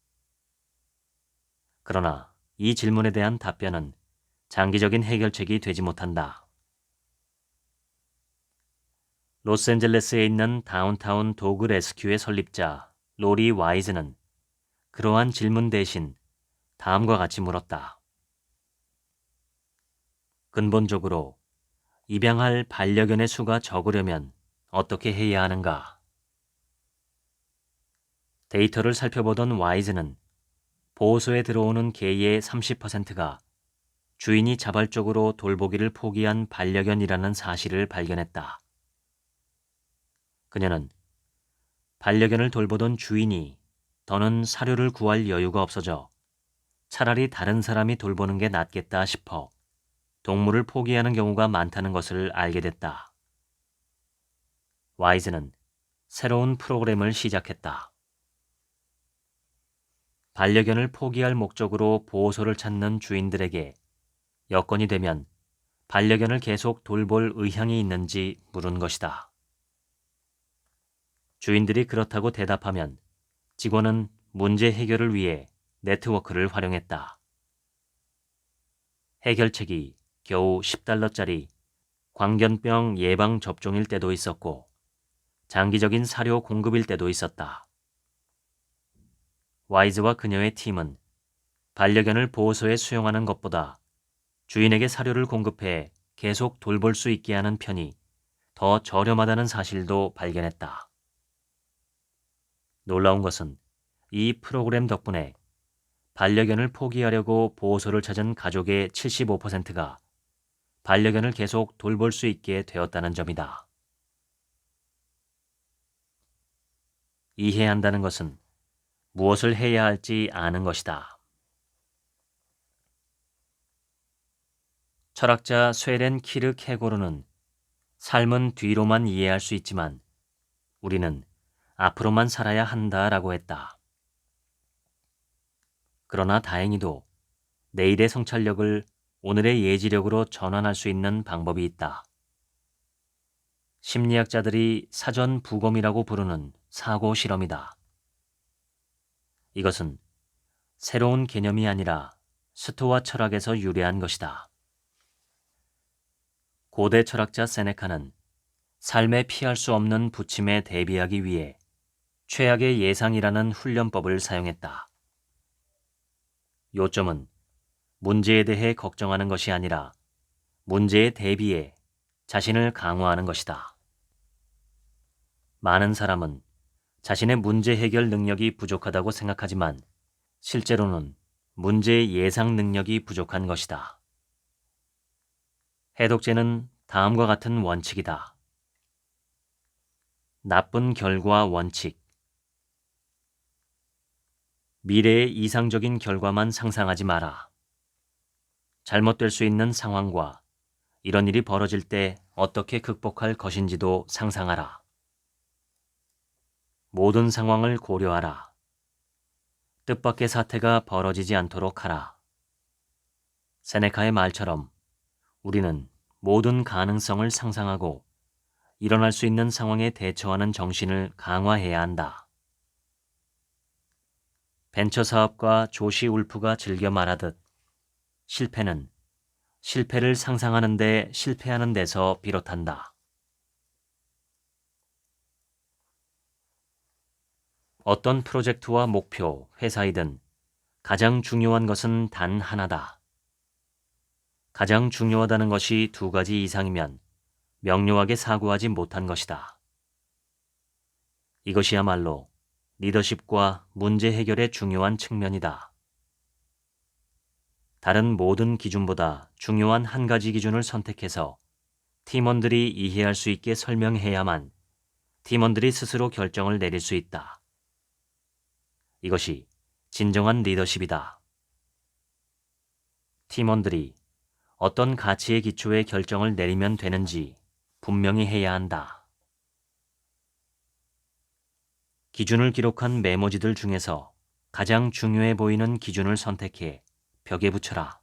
그러나 이 질문에 대한 답변은 장기적인 해결책이 되지 못한다. 로스앤젤레스에 있는 다운타운 도그 레스큐의 설립자 로리 와이즈는 그러한 질문 대신 다음과 같이 물었다. 근본적으로 입양할 반려견의 수가 적으려면 어떻게 해야 하는가? 데이터를 살펴보던 와이즈는 보호소에 들어오는 개의 30%가 주인이 자발적으로 돌보기를 포기한 반려견이라는 사실을 발견했다. 그녀는 반려견을 돌보던 주인이 더는 사료를 구할 여유가 없어져 차라리 다른 사람이 돌보는 게 낫겠다 싶어 동물을 포기하는 경우가 많다는 것을 알게 됐다. 와이즈는 새로운 프로그램을 시작했다. 반려견을 포기할 목적으로 보호소를 찾는 주인들에게 여건이 되면 반려견을 계속 돌볼 의향이 있는지 물은 것이다. 주인들이 그렇다고 대답하면 직원은 문제 해결을 위해 네트워크를 활용했다. 해결책이 겨우 $10짜리 광견병 예방 접종일 때도 있었고 장기적인 사료 공급일 때도 있었다. 와이즈와 그녀의 팀은 반려견을 보호소에 수용하는 것보다 주인에게 사료를 공급해 계속 돌볼 수 있게 하는 편이 더 저렴하다는 사실도 발견했다. 놀라운 것은 이 프로그램 덕분에 반려견을 포기하려고 보호소를 찾은 가족의 75%가 반려견을 계속 돌볼 수 있게 되었다는 점이다. 이해한다는 것은 무엇을 해야 할지 아는 것이다. 철학자 쇠렌 키르케고르는 삶은 뒤로만 이해할 수 있지만 우리는 앞으로만 살아야 한다라고 했다. 그러나 다행히도 내일의 성찰력을 오늘의 예지력으로 전환할 수 있는 방법이 있다. 심리학자들이 사전 부검이라고 부르는 사고 실험이다. 이것은 새로운 개념이 아니라 스토아 철학에서 유래한 것이다. 고대 철학자 세네카는 삶에 피할 수 없는 부침에 대비하기 위해 최악의 예상이라는 훈련법을 사용했다. 요점은 문제에 대해 걱정하는 것이 아니라 문제에 대비해 자신을 강화하는 것이다. 많은 사람은 자신의 문제 해결 능력이 부족하다고 생각하지만 실제로는 문제의 예상 능력이 부족한 것이다. 해독제는 다음과 같은 원칙이다. 나쁜 결과 원칙. 미래의 이상적인 결과만 상상하지 마라. 잘못될 수 있는 상황과 이런 일이 벌어질 때 어떻게 극복할 것인지도 상상하라. 모든 상황을 고려하라. 뜻밖의 사태가 벌어지지 않도록 하라. 세네카의 말처럼 우리는 모든 가능성을 상상하고 일어날 수 있는 상황에 대처하는 정신을 강화해야 한다. 벤처 사업가 조시 울프가 즐겨 말하듯 실패는 실패를 상상하는 데 실패하는 데서 비롯한다. 어떤 프로젝트와 목표, 회사이든 가장 중요한 것은 단 하나다. 가장 중요하다는 것이 두 가지 이상이면 명료하게 사고하지 못한 것이다. 이것이야말로 리더십과 문제 해결의 중요한 측면이다. 다른 모든 기준보다 중요한 한 가지 기준을 선택해서 팀원들이 이해할 수 있게 설명해야만 팀원들이 스스로 결정을 내릴 수 있다. 이것이 진정한 리더십이다. 팀원들이 어떤 가치의 기초에 결정을 내리면 되는지 분명히 해야 한다. 기준을 기록한 메모지들 중에서 가장 중요해 보이는 기준을 선택해 벽에 붙여라.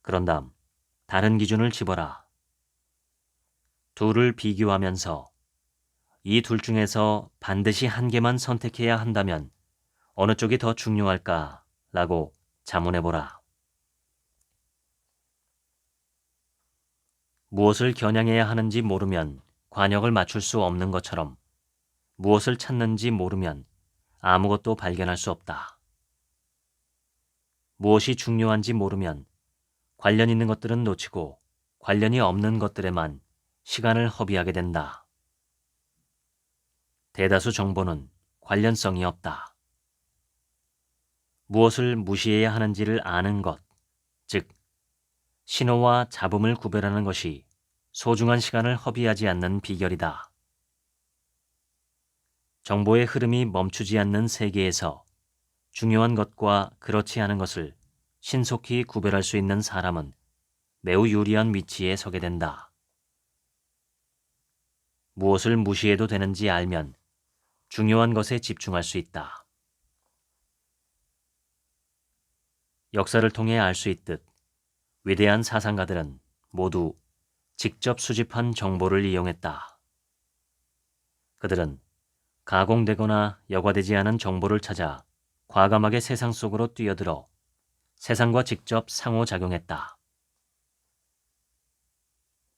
그런 다음 다른 기준을 집어라. 둘을 비교하면서 이 둘 중에서 반드시 한 개만 선택해야 한다면 어느 쪽이 더 중요할까? 라고 자문해보라. 무엇을 겨냥해야 하는지 모르면 관역을 맞출 수 없는 것처럼 무엇을 찾는지 모르면 아무것도 발견할 수 없다. 무엇이 중요한지 모르면 관련 있는 것들은 놓치고 관련이 없는 것들에만 시간을 허비하게 된다. 대다수 정보는 관련성이 없다. 무엇을 무시해야 하는지를 아는 것, 즉 신호와 잡음을 구별하는 것이 소중한 시간을 허비하지 않는 비결이다. 정보의 흐름이 멈추지 않는 세계에서 중요한 것과 그렇지 않은 것을 신속히 구별할 수 있는 사람은 매우 유리한 위치에 서게 된다. 무엇을 무시해도 되는지 알면 중요한 것에 집중할 수 있다. 역사를 통해 알 수 있듯 위대한 사상가들은 모두 직접 수집한 정보를 이용했다. 그들은 가공되거나 여과되지 않은 정보를 찾아 과감하게 세상 속으로 뛰어들어 세상과 직접 상호작용했다.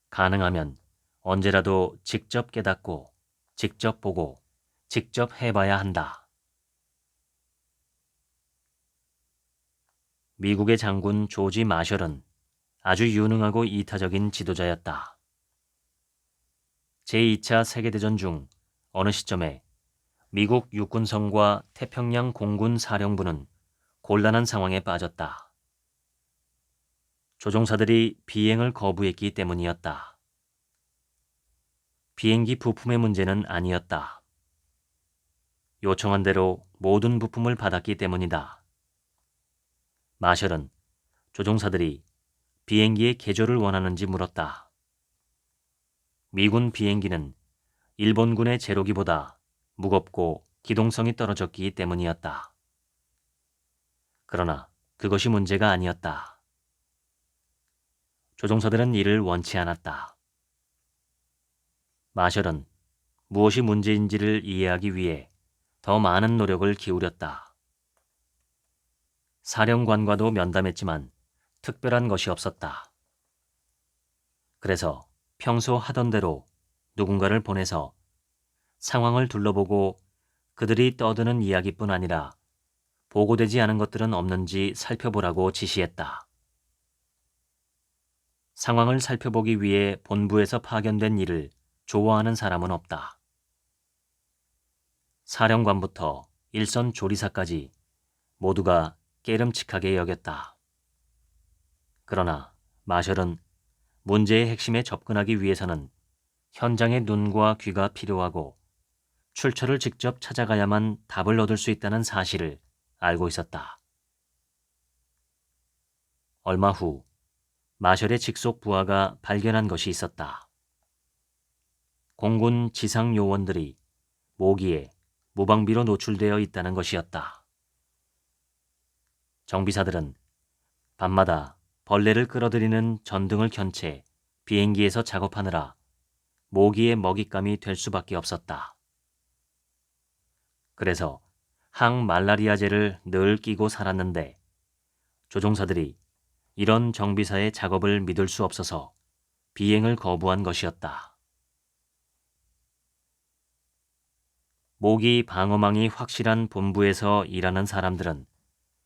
가능하면 언제라도 직접 깨닫고, 직접 보고, 직접 해봐야 한다. 미국의 장군 조지 마셜은 아주 유능하고 이타적인 지도자였다. 제2차 세계대전 중 어느 시점에 미국 육군성과 태평양 공군 사령부는 곤란한 상황에 빠졌다. 조종사들이 비행을 거부했기 때문이었다. 비행기 부품의 문제는 아니었다. 요청한 대로 모든 부품을 받았기 때문이다. 마셜은 조종사들이 비행기의 개조를 원하는지 물었다. 미군 비행기는 일본군의 제로기보다 무겁고 기동성이 떨어졌기 때문이었다. 그러나 그것이 문제가 아니었다. 조종사들은 이를 원치 않았다. 마셜은 무엇이 문제인지를 이해하기 위해 더 많은 노력을 기울였다. 사령관과도 면담했지만 특별한 것이 없었다. 그래서 평소 하던 대로 누군가를 보내서 상황을 둘러보고 그들이 떠드는 이야기뿐 아니라 보고되지 않은 것들은 없는지 살펴보라고 지시했다. 상황을 살펴보기 위해 본부에서 파견된 일을 좋아하는 사람은 없다. 사령관부터 일선 조리사까지 모두가 깨름칙하게 여겼다. 그러나 마셜은 문제의 핵심에 접근하기 위해서는 현장의 눈과 귀가 필요하고 출처를 직접 찾아가야만 답을 얻을 수 있다는 사실을 알고 있었다. 얼마 후 마셜의 직속 부하가 발견한 것이 있었다. 공군 지상 요원들이 모기에 무방비로 노출되어 있다는 것이었다. 정비사들은 밤마다 벌레를 끌어들이는 전등을 켠 채 비행기에서 작업하느라 모기의 먹잇감이 될 수밖에 없었다. 그래서 항말라리아제를 늘 끼고 살았는데 조종사들이 이런 정비사의 작업을 믿을 수 없어서 비행을 거부한 것이었다. 모기 방어망이 확실한 본부에서 일하는 사람들은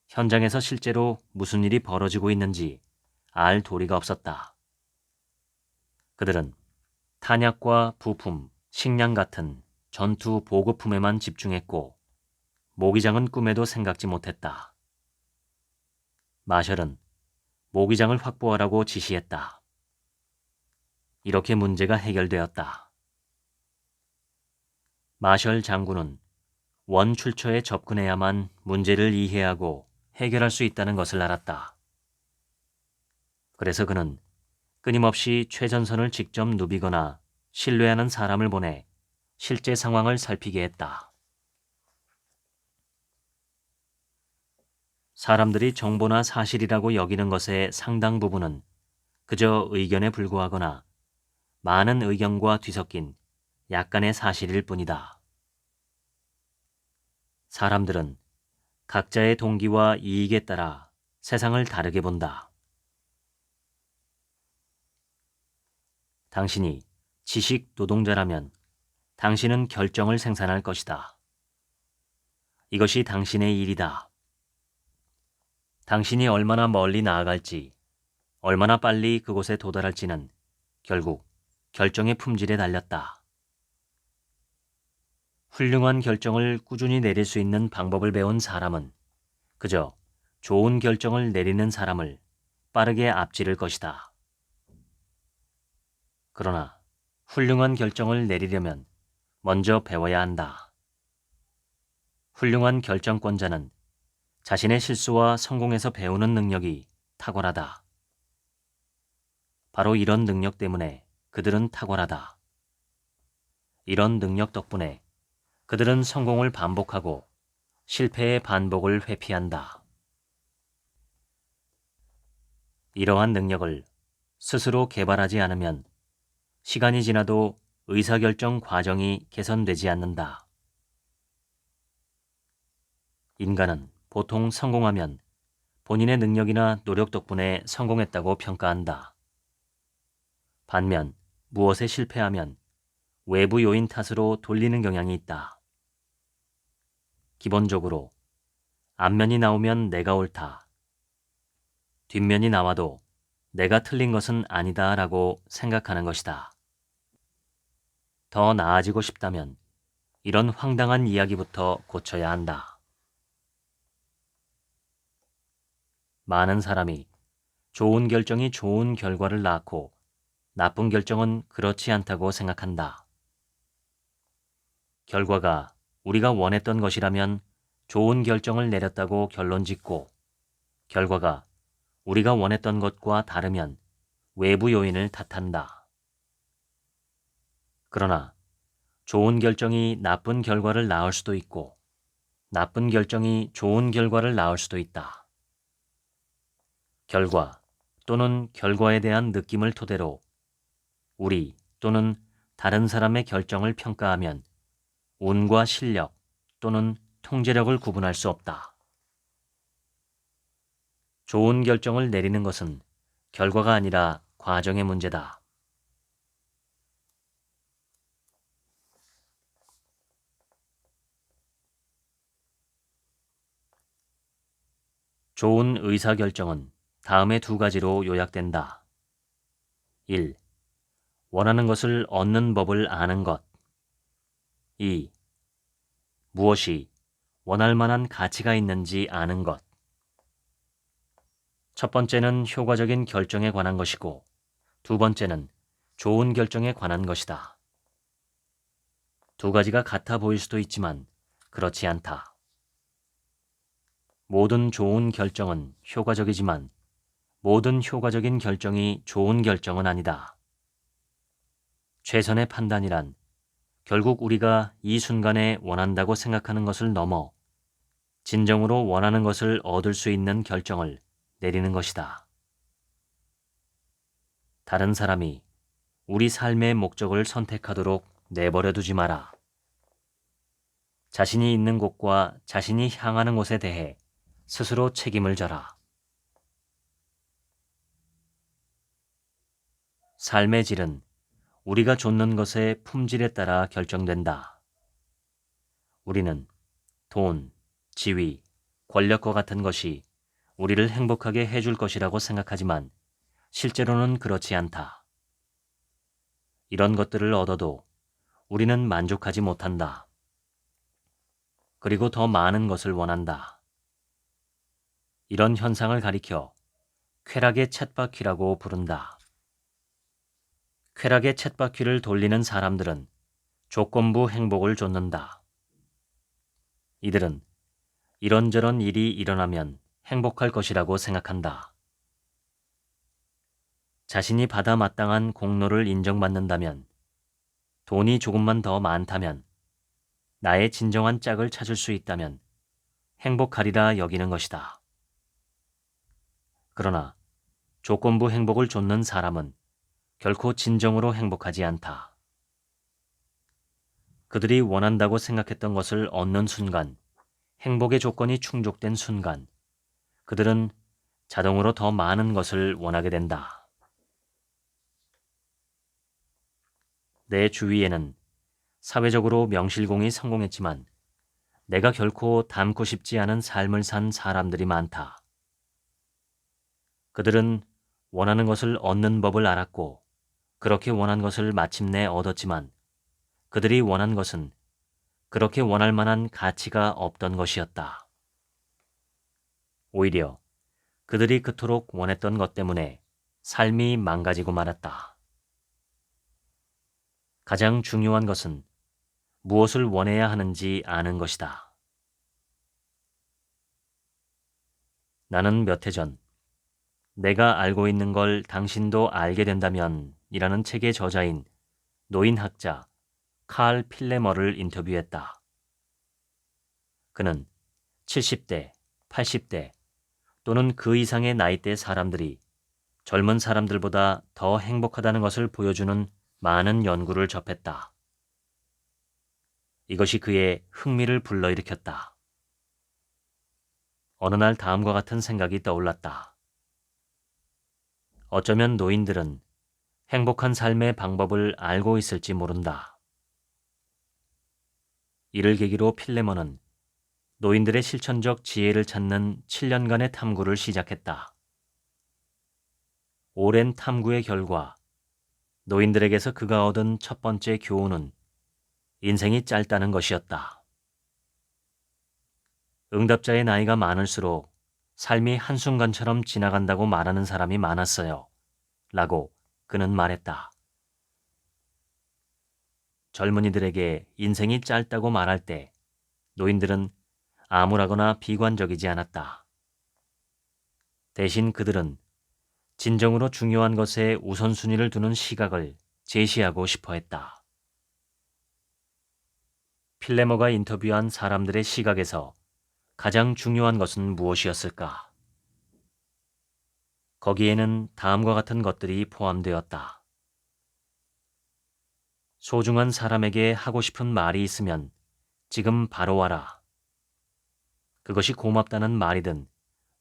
현장에서 실제로 무슨 일이 벌어지고 있는지 알 도리가 없었다. 그들은 탄약과 부품, 식량 같은 전투 보급품에만 집중했고 모기장은 꿈에도 생각지 못했다. 마셜은 모기장을 확보하라고 지시했다. 이렇게 문제가 해결되었다. 마셜 장군은 원 출처에 접근해야만 문제를 이해하고 해결할 수 있다는 것을 알았다. 그래서 그는 끊임없이 최전선을 직접 누비거나 신뢰하는 사람을 보내 실제 상황을 살피게 했다. 사람들이 정보나 사실이라고 여기는 것의 상당 부분은 그저 의견에 불과하거나 많은 의견과 뒤섞인 약간의 사실일 뿐이다. 사람들은 각자의 동기와 이익에 따라 세상을 다르게 본다. 당신이 지식 노동자라면 당신은 결정을 생산할 것이다. 이것이 당신의 일이다. 당신이 얼마나 멀리 나아갈지, 얼마나 빨리 그곳에 도달할지는 결국 결정의 품질에 달렸다. 훌륭한 결정을 꾸준히 내릴 수 있는 방법을 배운 사람은 그저 좋은 결정을 내리는 사람을 빠르게 앞지를 것이다. 그러나 훌륭한 결정을 내리려면 먼저 배워야 한다. 훌륭한 결정권자는 자신의 실수와 성공에서 배우는 능력이 탁월하다. 바로 이런 능력 때문에 그들은 탁월하다. 이런 능력 덕분에 그들은 성공을 반복하고 실패의 반복을 회피한다. 이러한 능력을 스스로 개발하지 않으면 시간이 지나도 의사결정 과정이 개선되지 않는다. 인간은 보통 성공하면 본인의 능력이나 노력 덕분에 성공했다고 평가한다. 반면 무엇에 실패하면 외부 요인 탓으로 돌리는 경향이 있다. 기본적으로 앞면이 나오면 내가 옳다. 뒷면이 나와도 내가 틀린 것은 아니다 라고 생각하는 것이다. 더 나아지고 싶다면 이런 황당한 이야기부터 고쳐야 한다. 많은 사람이 좋은 결정이 좋은 결과를 낳고 나쁜 결정은 그렇지 않다고 생각한다. 결과가 우리가 원했던 것이라면 좋은 결정을 내렸다고 결론 짓고 결과가 우리가 원했던 것과 다르면 외부 요인을 탓한다. 그러나 좋은 결정이 나쁜 결과를 낳을 수도 있고 나쁜 결정이 좋은 결과를 낳을 수도 있다. 결과 또는 결과에 대한 느낌을 토대로 우리 또는 다른 사람의 결정을 평가하면 운과 실력 또는 통제력을 구분할 수 없다. 좋은 결정을 내리는 것은 결과가 아니라 과정의 문제다. 좋은 의사결정은 다음의 두 가지로 요약된다. 1. 원하는 것을 얻는 법을 아는 것. 2. 무엇이 원할 만한 가치가 있는지 아는 것. 첫 번째는 효과적인 결정에 관한 것이고 두 번째는 좋은 결정에 관한 것이다. 두 가지가 같아 보일 수도 있지만 그렇지 않다. 모든 좋은 결정은 효과적이지만 모든 효과적인 결정이 좋은 결정은 아니다. 최선의 판단이란 결국 우리가 이 순간에 원한다고 생각하는 것을 넘어 진정으로 원하는 것을 얻을 수 있는 결정을 내리는 것이다. 다른 사람이 우리 삶의 목적을 선택하도록 내버려 두지 마라. 자신이 있는 곳과 자신이 향하는 곳에 대해 스스로 책임을 져라. 삶의 질은 우리가 좇는 것의 품질에 따라 결정된다. 우리는 돈, 지위, 권력과 같은 것이 우리를 행복하게 해줄 것이라고 생각하지만 실제로는 그렇지 않다. 이런 것들을 얻어도 우리는 만족하지 못한다. 그리고 더 많은 것을 원한다. 이런 현상을 가리켜 쾌락의 쳇바퀴라고 부른다. 쾌락의 쳇바퀴를 돌리는 사람들은 조건부 행복을 좇는다. 이들은 이런저런 일이 일어나면 행복할 것이라고 생각한다. 자신이 받아 마땅한 공로를 인정받는다면, 돈이 조금만 더 많다면, 나의 진정한 짝을 찾을 수 있다면 행복하리라 여기는 것이다. 그러나 조건부 행복을 좇는 사람은 결코 진정으로 행복하지 않다. 그들이 원한다고 생각했던 것을 얻는 순간, 행복의 조건이 충족된 순간, 그들은 자동으로 더 많은 것을 원하게 된다. 내 주위에는 사회적으로 명실공히 성공했지만 내가 결코 닮고 싶지 않은 삶을 산 사람들이 많다. 그들은 원하는 것을 얻는 법을 알았고 그렇게 원한 것을 마침내 얻었지만 그들이 원한 것은 그렇게 원할 만한 가치가 없던 것이었다. 오히려 그들이 그토록 원했던 것 때문에 삶이 망가지고 말았다. 가장 중요한 것은 무엇을 원해야 하는지 아는 것이다. 나는 몇 해 전 내가 알고 있는 걸 당신도 알게 된다면 이라는 책의 저자인 노인학자 칼 필레머를 인터뷰했다. 그는 70대, 80대 또는 그 이상의 나이대 사람들이 젊은 사람들보다 더 행복하다는 것을 보여주는 많은 연구를 접했다. 이것이 그의 흥미를 불러일으켰다. 어느 날 다음과 같은 생각이 떠올랐다. 어쩌면 노인들은 행복한 삶의 방법을 알고 있을지 모른다. 이를 계기로 필레머는 노인들의 실천적 지혜를 찾는 7년간의 탐구를 시작했다. 오랜 탐구의 결과 노인들에게서 그가 얻은 첫 번째 교훈은 인생이 짧다는 것이었다. 응답자의 나이가 많을수록 삶이 한순간처럼 지나간다고 말하는 사람이 많았어요. 라고 그는 말했다. 젊은이들에게 인생이 짧다고 말할 때 노인들은 암울하거나 비관적이지 않았다. 대신 그들은 진정으로 중요한 것에 우선순위를 두는 시각을 제시하고 싶어 했다. 필레머가 인터뷰한 사람들의 시각에서 가장 중요한 것은 무엇이었을까? 거기에는 다음과 같은 것들이 포함되었다. 소중한 사람에게 하고 싶은 말이 있으면 지금 바로 와라. 그것이 고맙다는 말이든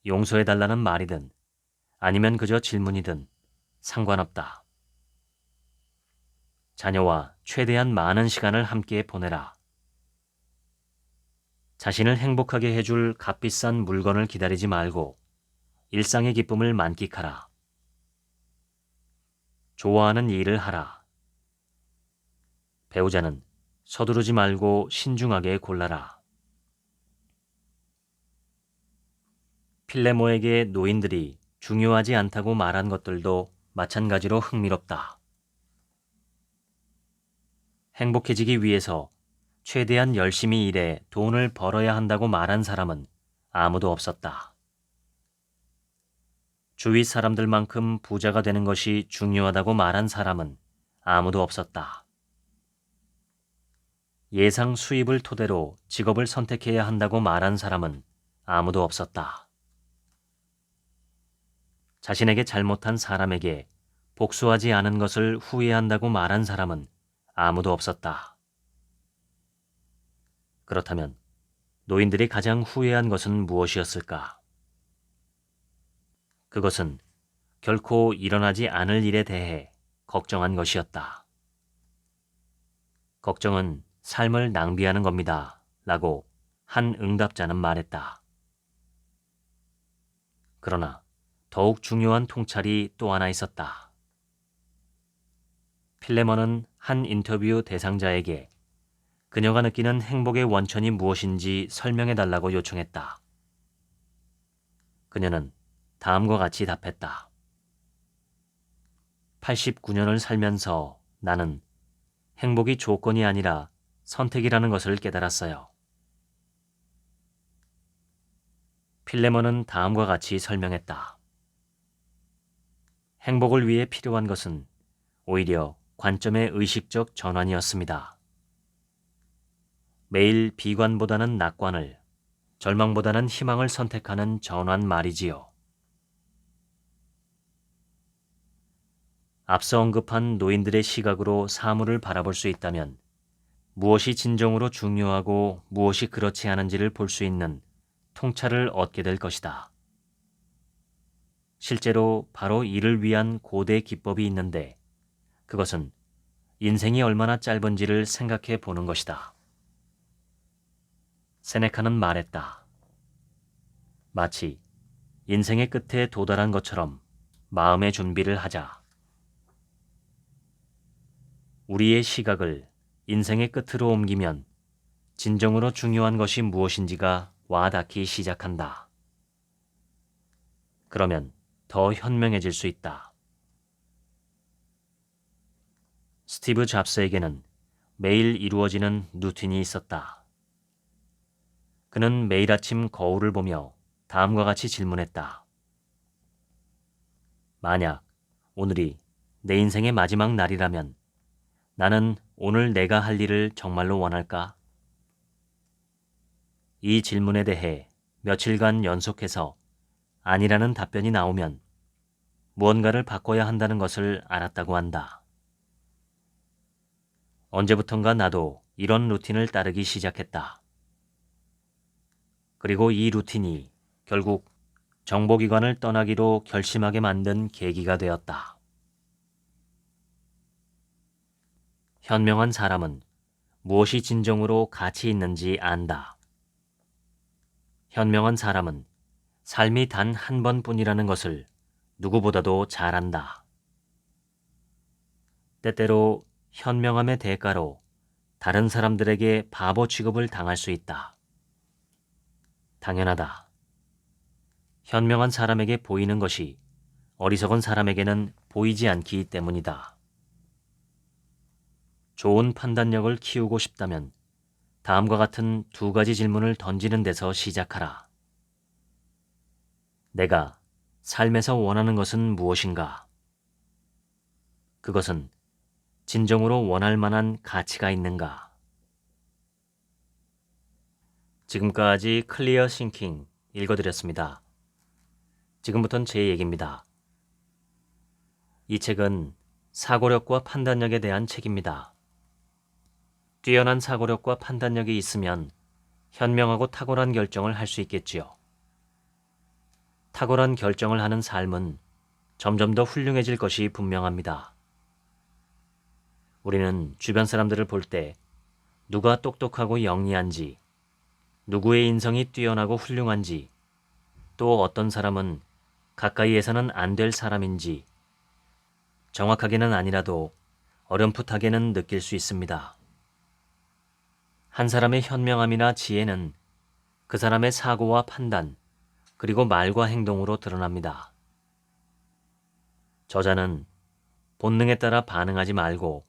용서해달라는 말이든 아니면 그저 질문이든 상관없다. 자녀와 최대한 많은 시간을 함께 보내라. 자신을 행복하게 해줄 값비싼 물건을 기다리지 말고 일상의 기쁨을 만끽하라. 좋아하는 일을 하라. 배우자는 서두르지 말고 신중하게 골라라. 필레모에게 노인들이 중요하지 않다고 말한 것들도 마찬가지로 흥미롭다. 행복해지기 위해서 최대한 열심히 일해 돈을 벌어야 한다고 말한 사람은 아무도 없었다. 주위 사람들만큼 부자가 되는 것이 중요하다고 말한 사람은 아무도 없었다. 예상 수입을 토대로 직업을 선택해야 한다고 말한 사람은 아무도 없었다. 자신에게 잘못한 사람에게 복수하지 않은 것을 후회한다고 말한 사람은 아무도 없었다. 그렇다면 노인들이 가장 후회한 것은 무엇이었을까? 그것은 결코 일어나지 않을 일에 대해 걱정한 것이었다. 걱정은 삶을 낭비하는 겁니다. 라고 한 응답자는 말했다. 그러나 더욱 중요한 통찰이 또 하나 있었다. 필레머는 한 인터뷰 대상자에게 그녀가 느끼는 행복의 원천이 무엇인지 설명해달라고 요청했다. 그녀는 다음과 같이 답했다. 89년을 살면서 나는 행복이 조건이 아니라 선택이라는 것을 깨달았어요. 필레머는 다음과 같이 설명했다. 행복을 위해 필요한 것은 오히려 관점의 의식적 전환이었습니다. 매일 비관보다는 낙관을, 절망보다는 희망을 선택하는 전환 말이지요. 앞서 언급한 노인들의 시각으로 사물을 바라볼 수 있다면 무엇이 진정으로 중요하고 무엇이 그렇지 않은지를 볼 수 있는 통찰을 얻게 될 것이다. 실제로 바로 이를 위한 고대 기법이 있는데 그것은 인생이 얼마나 짧은지를 생각해 보는 것이다. 세네카는 말했다. 마치 인생의 끝에 도달한 것처럼 마음의 준비를 하자. 우리의 시각을 인생의 끝으로 옮기면 진정으로 중요한 것이 무엇인지가 와닿기 시작한다. 그러면 더 현명해질 수 있다. 스티브 잡스에게는 매일 이루어지는 루틴이 있었다. 그는 매일 아침 거울을 보며 다음과 같이 질문했다. 만약 오늘이 내 인생의 마지막 날이라면 나는 오늘 내가 할 일을 정말로 원할까? 이 질문에 대해 며칠간 연속해서 아니라는 답변이 나오면 무언가를 바꿔야 한다는 것을 알았다고 한다. 언제부턴가 나도 이런 루틴을 따르기 시작했다. 그리고 이 루틴이 결국 정보기관을 떠나기로 결심하게 만든 계기가 되었다. 현명한 사람은 무엇이 진정으로 가치 있는지 안다. 현명한 사람은 삶이 단 한 번뿐이라는 것을 누구보다도 잘 안다. 때때로 현명함의 대가로 다른 사람들에게 바보 취급을 당할 수 있다. 당연하다. 현명한 사람에게 보이는 것이 어리석은 사람에게는 보이지 않기 때문이다. 좋은 판단력을 키우고 싶다면 다음과 같은 두 가지 질문을 던지는 데서 시작하라. 내가 삶에서 원하는 것은 무엇인가? 그것은 진정으로 원할 만한 가치가 있는가? 지금까지 클리어 싱킹 읽어드렸습니다. 지금부터는 제 얘기입니다. 이 책은 사고력과 판단력에 대한 책입니다. 뛰어난 사고력과 판단력이 있으면 현명하고 탁월한 결정을 할 수 있겠지요. 탁월한 결정을 하는 삶은 점점 더 훌륭해질 것이 분명합니다. 우리는 주변 사람들을 볼 때 누가 똑똑하고 영리한지, 누구의 인성이 뛰어나고 훌륭한지, 또 어떤 사람은 가까이에서는 안 될 사람인지 정확하게는 아니라도 어렴풋하게는 느낄 수 있습니다. 한 사람의 현명함이나 지혜는 그 사람의 사고와 판단, 그리고 말과 행동으로 드러납니다. 저자는 본능에 따라 반응하지 말고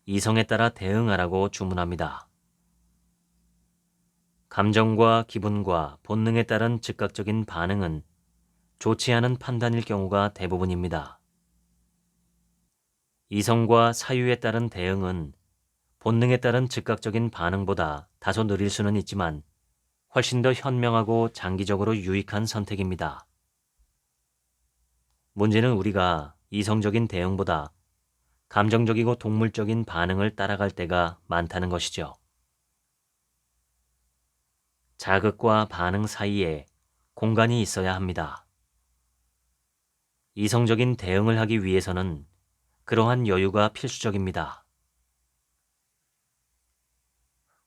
이성에 따라 대응하라고 주문합니다. 감정과 기분과 본능에 따른 즉각적인 반응은 좋지 않은 판단일 경우가 대부분입니다. 이성과 사유에 따른 대응은 본능에 따른 즉각적인 반응보다 다소 느릴 수는 있지만 훨씬 더 현명하고 장기적으로 유익한 선택입니다. 문제는 우리가 이성적인 대응보다 감정적이고 동물적인 반응을 따라갈 때가 많다는 것이죠. 자극과 반응 사이에 공간이 있어야 합니다. 이성적인 대응을 하기 위해서는 그러한 여유가 필수적입니다.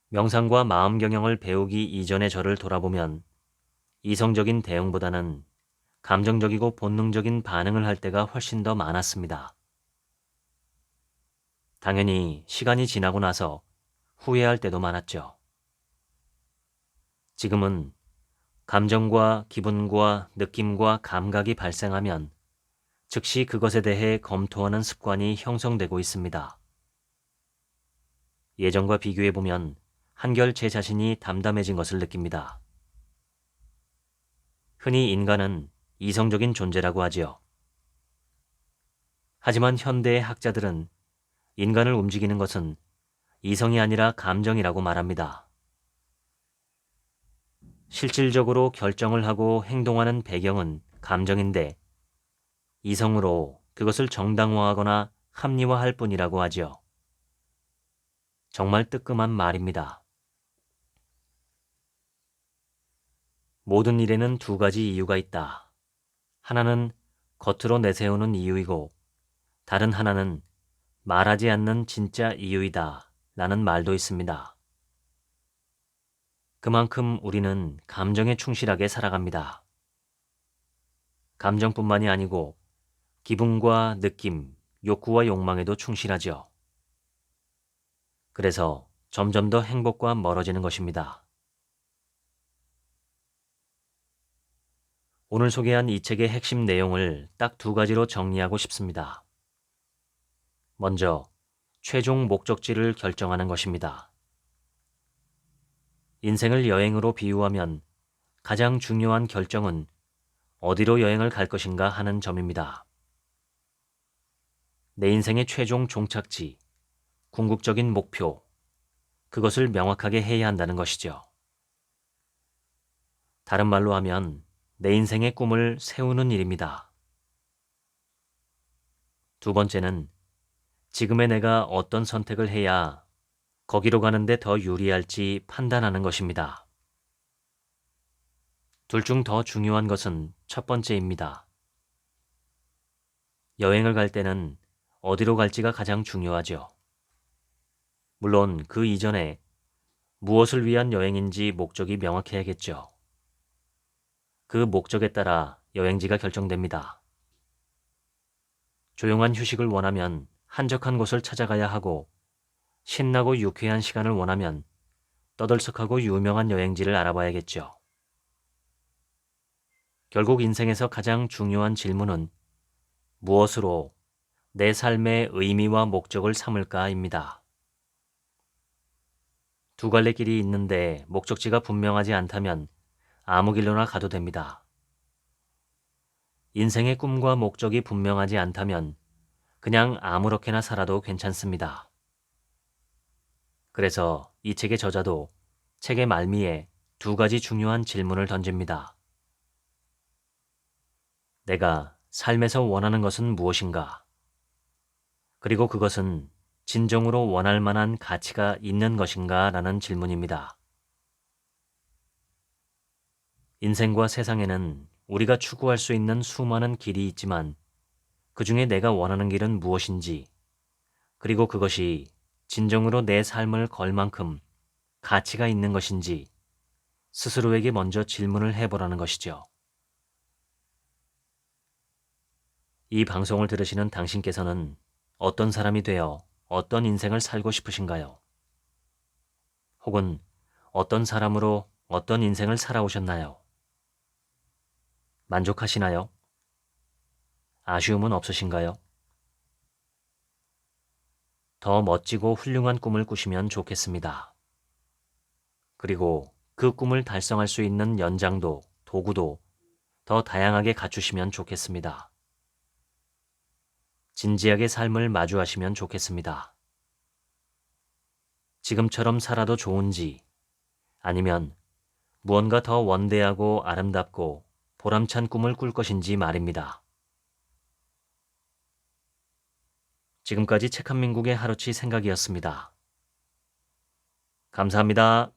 명상과 마음 경영을 배우기 이전의 저를 돌아보면 이성적인 대응보다는 감정적이고 본능적인 반응을 할 때가 훨씬 더 많았습니다. 당연히 시간이 지나고 나서 후회할 때도 많았죠. 지금은 감정과 기분과 느낌과 감각이 발생하면 즉시 그것에 대해 검토하는 습관이 형성되고 있습니다. 예전과 비교해보면 한결 제 자신이 담담해진 것을 느낍니다. 흔히 인간은 이성적인 존재라고 하지요. 하지만 현대의 학자들은 인간을 움직이는 것은 이성이 아니라 감정이라고 말합니다. 실질적으로 결정을 하고 행동하는 배경은 감정인데 이성으로 그것을 정당화하거나 합리화할 뿐이라고 하지요. 정말 뜨끔한 말입니다. 모든 일에는 두 가지 이유가 있다. 하나는 겉으로 내세우는 이유이고 다른 하나는 말하지 않는 진짜 이유이다 라는 말도 있습니다. 그만큼 우리는 감정에 충실하게 살아갑니다. 감정뿐만이 아니고 기분과 느낌, 욕구와 욕망에도 충실하죠. 그래서 점점 더 행복과 멀어지는 것입니다. 오늘 소개한 이 책의 핵심 내용을 딱 두 가지로 정리하고 싶습니다. 먼저, 최종 목적지를 결정하는 것입니다. 인생을 여행으로 비유하면 가장 중요한 결정은 어디로 여행을 갈 것인가 하는 점입니다. 내 인생의 최종 종착지, 궁극적인 목표, 그것을 명확하게 해야 한다는 것이죠. 다른 말로 하면 내 인생의 꿈을 세우는 일입니다. 두 번째는 지금의 내가 어떤 선택을 해야 거기로 가는데 더 유리할지 판단하는 것입니다. 둘 중 더 중요한 것은 첫 번째입니다. 여행을 갈 때는 어디로 갈지가 가장 중요하죠. 물론 그 이전에 무엇을 위한 여행인지 목적이 명확해야겠죠. 그 목적에 따라 여행지가 결정됩니다. 조용한 휴식을 원하면 한적한 곳을 찾아가야 하고, 신나고 유쾌한 시간을 원하면 떠들썩하고 유명한 여행지를 알아봐야겠죠. 결국 인생에서 가장 중요한 질문은 무엇으로 내 삶의 의미와 목적을 삼을까입니다. 두 갈래 길이 있는데 목적지가 분명하지 않다면 아무 길로나 가도 됩니다. 인생의 꿈과 목적이 분명하지 않다면 그냥 아무렇게나 살아도 괜찮습니다. 그래서 이 책의 저자도 책의 말미에 두 가지 중요한 질문을 던집니다. 내가 삶에서 원하는 것은 무엇인가? 그리고 그것은 진정으로 원할 만한 가치가 있는 것인가? 라는 질문입니다. 인생과 세상에는 우리가 추구할 수 있는 수많은 길이 있지만 그 중에 내가 원하는 길은 무엇인지, 그리고 그것이 진정으로 내 삶을 걸 만큼 가치가 있는 것인지 스스로에게 먼저 질문을 해보라는 것이죠. 이 방송을 들으시는 당신께서는 어떤 사람이 되어 어떤 인생을 살고 싶으신가요? 혹은 어떤 사람으로 어떤 인생을 살아오셨나요? 만족하시나요? 아쉬움은 없으신가요? 더 멋지고 훌륭한 꿈을 꾸시면 좋겠습니다. 그리고 그 꿈을 달성할 수 있는 연장도, 도구도 더 다양하게 갖추시면 좋겠습니다. 진지하게 삶을 마주하시면 좋겠습니다. 지금처럼 살아도 좋은지, 아니면 무언가 더 원대하고 아름답고 보람찬 꿈을 꿀 것인지 말입니다. 지금까지 책 한 민국의 하루치 생각이었습니다. 감사합니다.